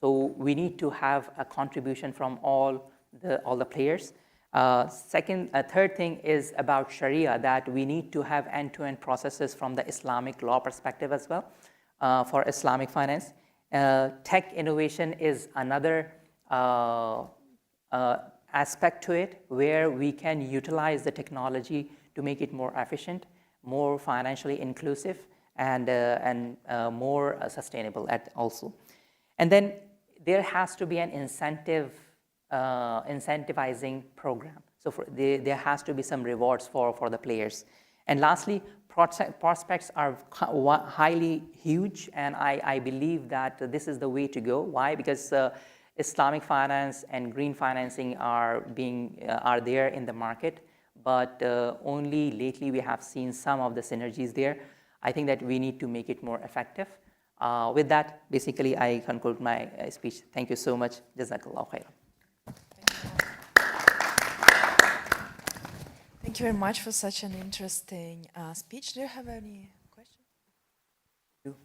So we need to have a contribution from all the players. Third thing is about Sharia, that we need to have end-to-end processes from the Islamic law perspective as well for Islamic finance. Tech innovation is another aspect to it, where we can utilize the technology to make it more efficient, more financially inclusive, and more sustainable also. And then there has to be an incentivizing program. So there has to be some rewards for the players. And lastly, prospects are highly huge, and I believe that this is the way to go. Why? Because Islamic finance and green financing are there in the market, but only lately we have seen some of the synergies there. I think that we need to make it more effective. With that, basically, I conclude my speech. Thank you so much. Jazakallah khairan. Thank you very much for such an interesting speech. Do you have any questions?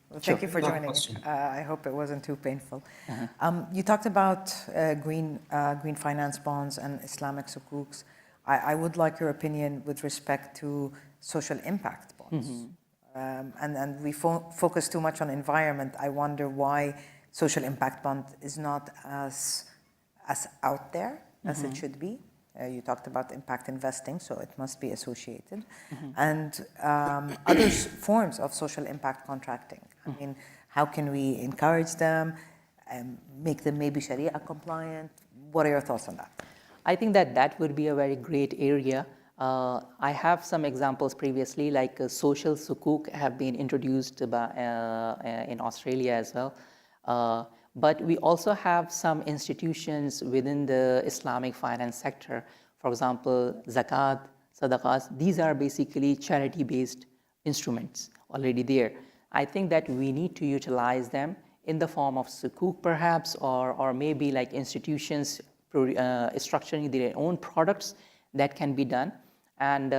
Well, thank you for joining. I hope it wasn't too painful. You talked about green finance bonds and Islamic sukuks. I would like your opinion with respect to social impact bonds. And we focus too much on environment. I wonder why social impact bond is not as out there as it should be. You talked about impact investing, so it must be associated. And other forms of social impact contracting. I mean, how can we encourage them, make them maybe Sharia compliant? What are your thoughts on that? I think that would be a very great area. I have some examples previously, like social sukuk have been introduced in Australia as well. But we also have some institutions within the Islamic finance sector. For example, zakat, sadaqas, these are basically charity-based instruments already there. I think that we need to utilize them in the form of sukuk perhaps, or maybe like institutions structuring their own products that can be done. And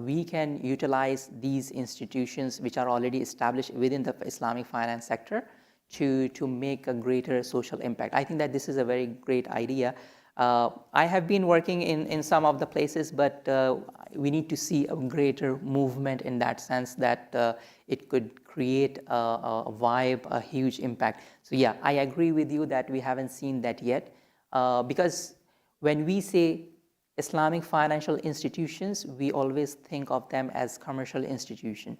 we can utilize these institutions which are already established within the Islamic finance sector to make a greater social impact. I think that this is a very great idea. I have been working in some of the places, but we need to see a greater movement in that sense, that it could create a vibe, a huge impact. So yeah, I agree with you that we haven't seen that yet, because when we say Islamic financial institutions, we always think of them as commercial institutions.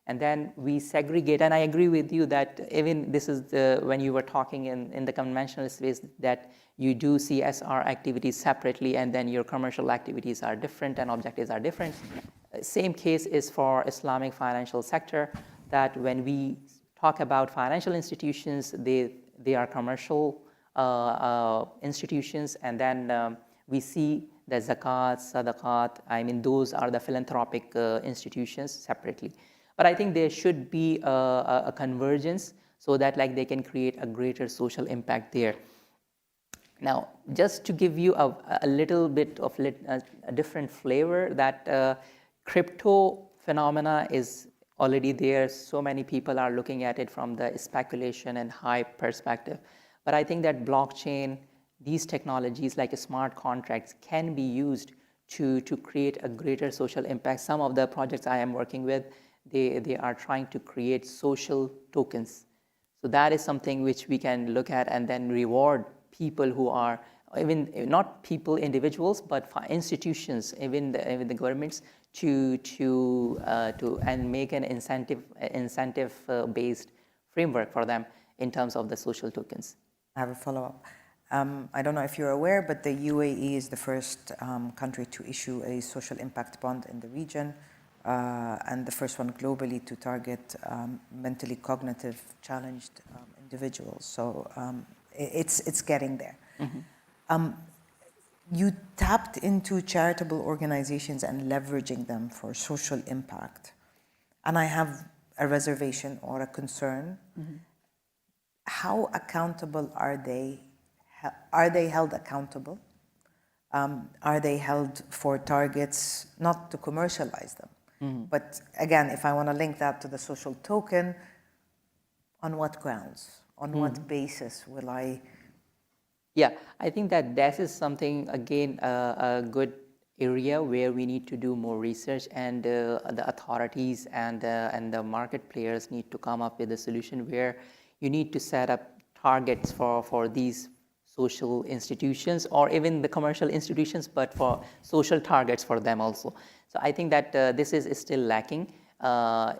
And then we segregate, and I agree with you that even this is when you were talking in the conventional space, that you do CSR activities separately, and then your commercial activities are different and objectives are different. Same case is for Islamic financial sector, that when we talk about financial institutions, they are commercial institutions, and then we see the zakat, sadaqat, I mean, those are the philanthropic institutions separately. But I think there should be a convergence so that like they can create a greater social impact there. Now, just to give you a little bit of a different flavor, that crypto phenomena is already there. So many people are looking at it from the speculation and hype perspective. But I think that blockchain, these technologies like smart contracts can be used to create a greater social impact. Some of the projects I am working with, they are trying to create social tokens. So that is something which we can look at and then reward people who are, even not people, individuals, but institutions, even the governments, to and make an incentive based framework for them in terms of the social tokens. I have a follow-up. I don't know if you're aware, but the UAE is the first country to issue a social impact bond in the region. and the first one globally to target mentally cognitive challenged individuals. So it's getting there. You tapped into charitable organizations and leveraging them for social impact. And I have a reservation or a concern. How accountable are they? Are they held accountable? Are they held for targets, not to commercialize them? But again, if I want to link that to the social token, on what grounds? On what basis will I? Yeah, I think that this is something, again, a good area where we need to do more research, and the authorities and the market players need to come up with a solution where you need to set up targets for these social institutions or even the commercial institutions, but for social targets for them also. So I think that this is still lacking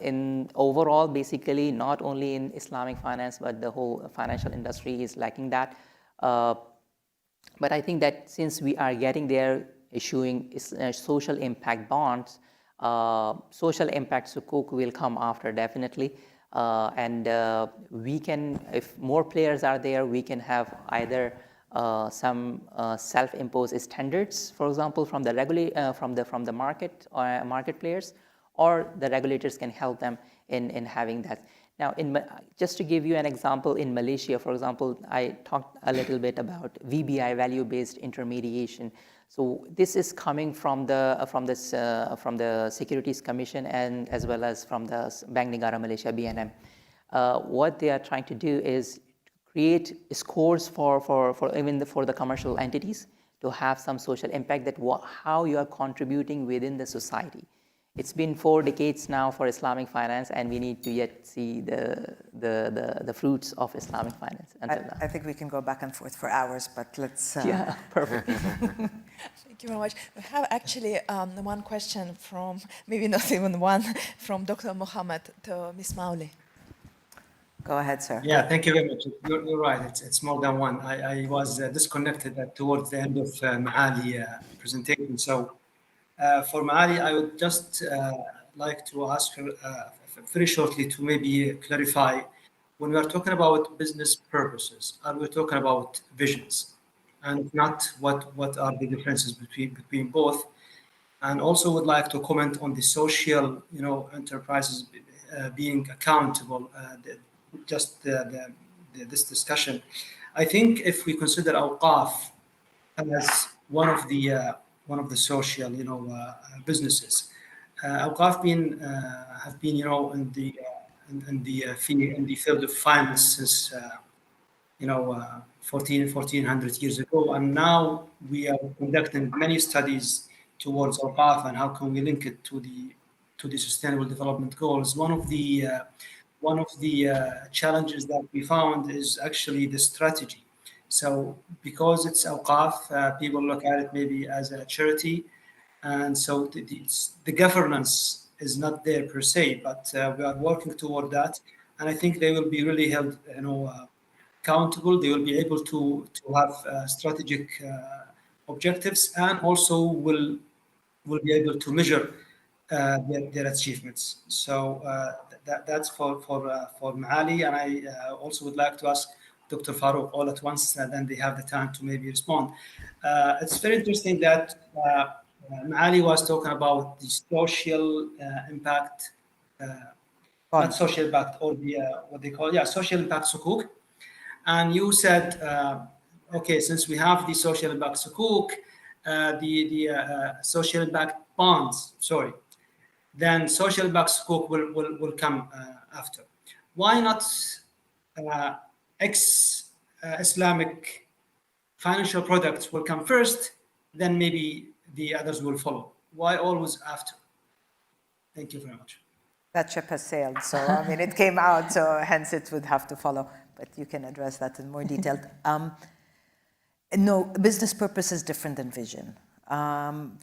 in overall, basically, not only in Islamic finance, but the whole financial industry is lacking that. But I think that since we are getting there, issuing social impact bonds, social impact sukuk will come after, definitely. And we can, if more players are there, we can have either some self-imposed standards, for example, from the from the market or market players, or the regulators can help them in having that. Now, just to give you an example, in Malaysia, for example, I talked a little bit about VBI, value-based intermediation. So this is coming from the Securities Commission and as well as from the Bank Negara Malaysia, BNM. What they are trying to do is create scores for the commercial entities to have some social impact, that how you are contributing within the society. It's been 4 decades now for Islamic finance, and we need to yet see the fruits of Islamic finance. I think we can go back and forth for hours, but let's... Yeah, perfect. Thank you very much. We have actually one question from, maybe not even one, from Dr. Mohammed to Ms. Mauli. Go ahead, sir. Yeah, thank you very much. You're right. It's more than one. I was disconnected towards the end of Maali presentation. So for Maali, I would just like to ask her very shortly to maybe clarify, when we are talking about business purposes, are we talking about visions? And if not, what are the differences between both? And also would like to comment on the social, enterprises being accountable. This discussion. I think if we consider Awqaf as one of the social, businesses, Awqaf have been, in the field of finance since 1400 years ago, and now we are conducting many studies towards Awqaf and how can we link it to the Sustainable Development Goals. One of the challenges that we found is actually the strategy. So because it's Awqaf, people look at it maybe as a charity, and so the governance is not there per se, but we are working toward that, and I think they will be really held, accountable. They will be able to have strategic objectives, and also will be able to measure their achievements. So that's for Maali, and I also would like to ask Dr. Farouk all at once, then they have the time to maybe respond. It's very interesting that Maali was talking about the social impact, not social impact, or the what they call social impact sukuk. And you said, okay, since we have the social impact sukuk, the social impact bonds, then social impact sukuk will come after. Why not Islamic financial products will come first, then maybe the others will follow? Why always after? Thank you very much. That ship has sailed, so I mean, it came out, so hence it would have to follow. But you can address that in more detail. No, business purpose is different than vision.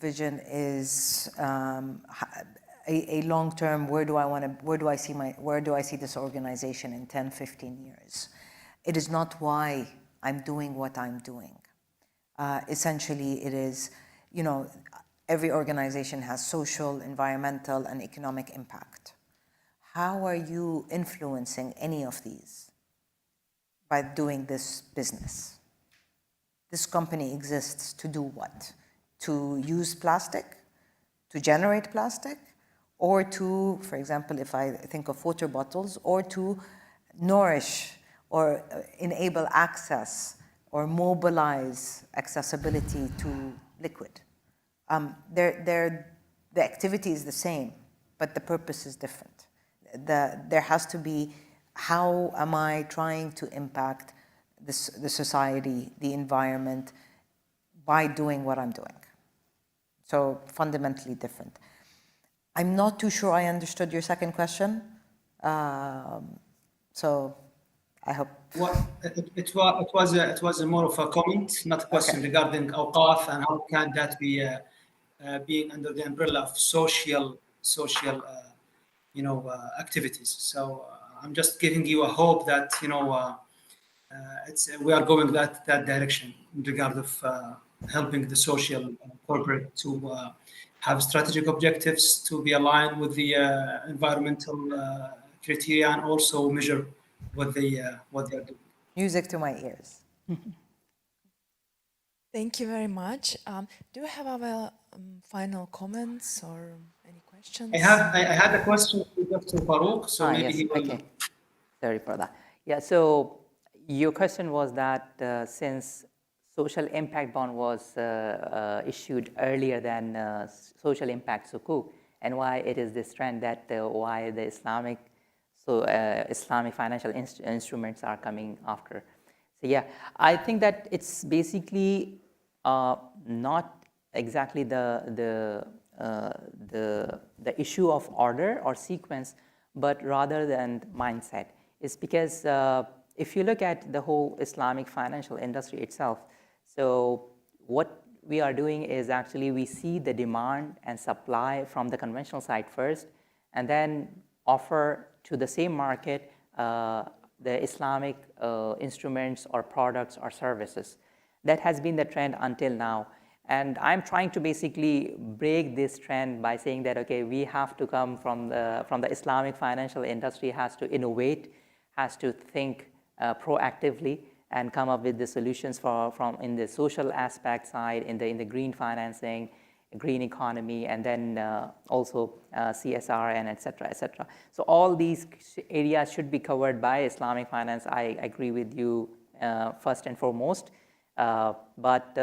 Vision is a long-term, where do I see this organization in 10, 15 years? It is not why I'm doing what I'm doing. Essentially, it is, every organization has social, environmental, and economic impact. How are you influencing any of these by doing this business? This company exists to do what? To use plastic? To generate plastic? Or to, for example, if I think of water bottles, or to nourish or enable access or mobilize accessibility to liquid? The activity is the same, but the purpose is different. There has to be, how am I trying to impact the society, the environment, by doing what I'm doing? So fundamentally different. I'm not too sure I understood your second question. So I hope. Well, it was a more of a comment, not a question, Okay. regarding awqaf and how can that be being under the umbrella of social activities. So I'm just giving you a hope that we are going that direction in regard of helping the social corporate to have strategic objectives to be aligned with the environmental criteria, and also measure what they are doing. Music to my ears. Thank you very much. Do you have other final comments or any questions? I had a question to Dr. Farouk, so maybe yes, he will. okay. Sorry for that. Yeah, so your question was that since social impact bond was issued earlier than social impact sukuk, and why it is this trend that why the Islamic financial instruments are coming after. So yeah, I think that it's basically not exactly the issue of order or sequence, but rather than mindset. It's because if you look at the whole Islamic financial industry itself, so what we are doing is actually we see the demand and supply from the conventional side first, and then offer to the same market the Islamic instruments or products or services. That has been the trend until now. And I'm trying to basically break this trend by saying that, okay, we have to come from the Islamic financial industry, has to innovate, has to think proactively and come up with the solutions from in the social aspect side, in the green financing, green economy, and then also CSR and et cetera. So all these areas should be covered by Islamic finance. I agree with you first and foremost. But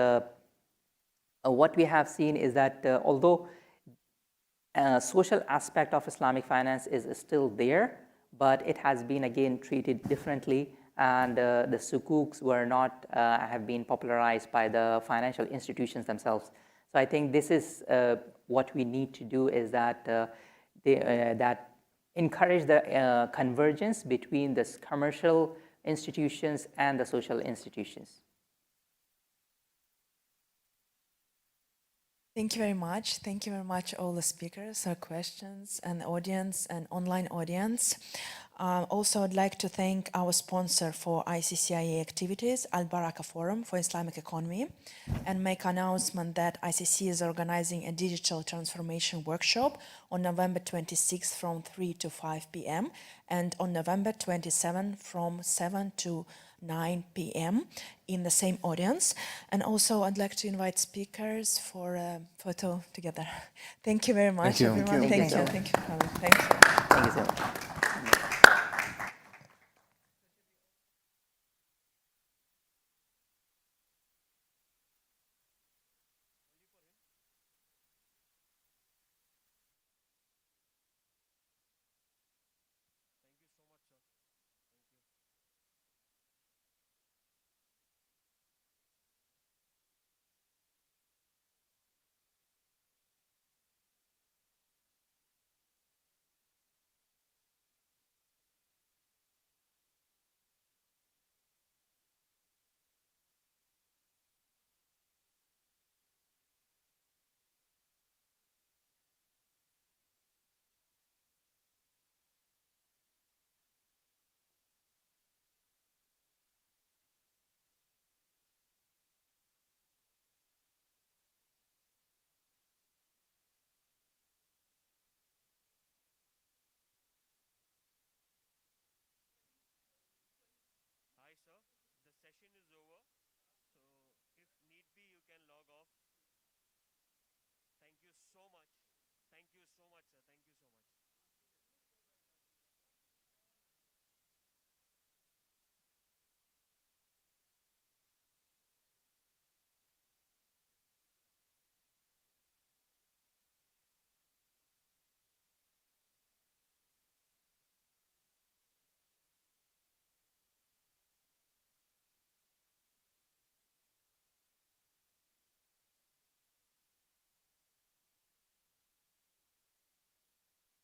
what we have seen is that although social aspect of Islamic finance is still there, but it has been again treated differently, and the sukuks were not have been popularized by the financial institutions themselves. So I think this is what we need to do, is that that encourage the convergence between the commercial institutions and the social institutions. Thank you very much. Thank you very much, all the speakers, our questions, and audience and online audience. Also, I'd like to thank our sponsor for ICCIA activities, Al Baraka Forum for Islamic Economy, and make announcement that ICC is organizing a digital transformation workshop on November 26th from 3 to 5 p.m. and on November 27th from 7 to 9 p.m. in the same audience. And also I'd like to invite speakers for a photo together. Thank you very much, everyone. Thank you. Thank you for coming. Thank you. Thank you so much. so much, sir. Thank you so much.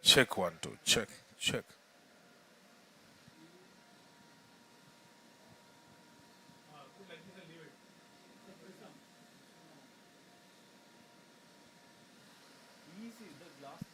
Check 1 2. Check. Check. Easy, the glass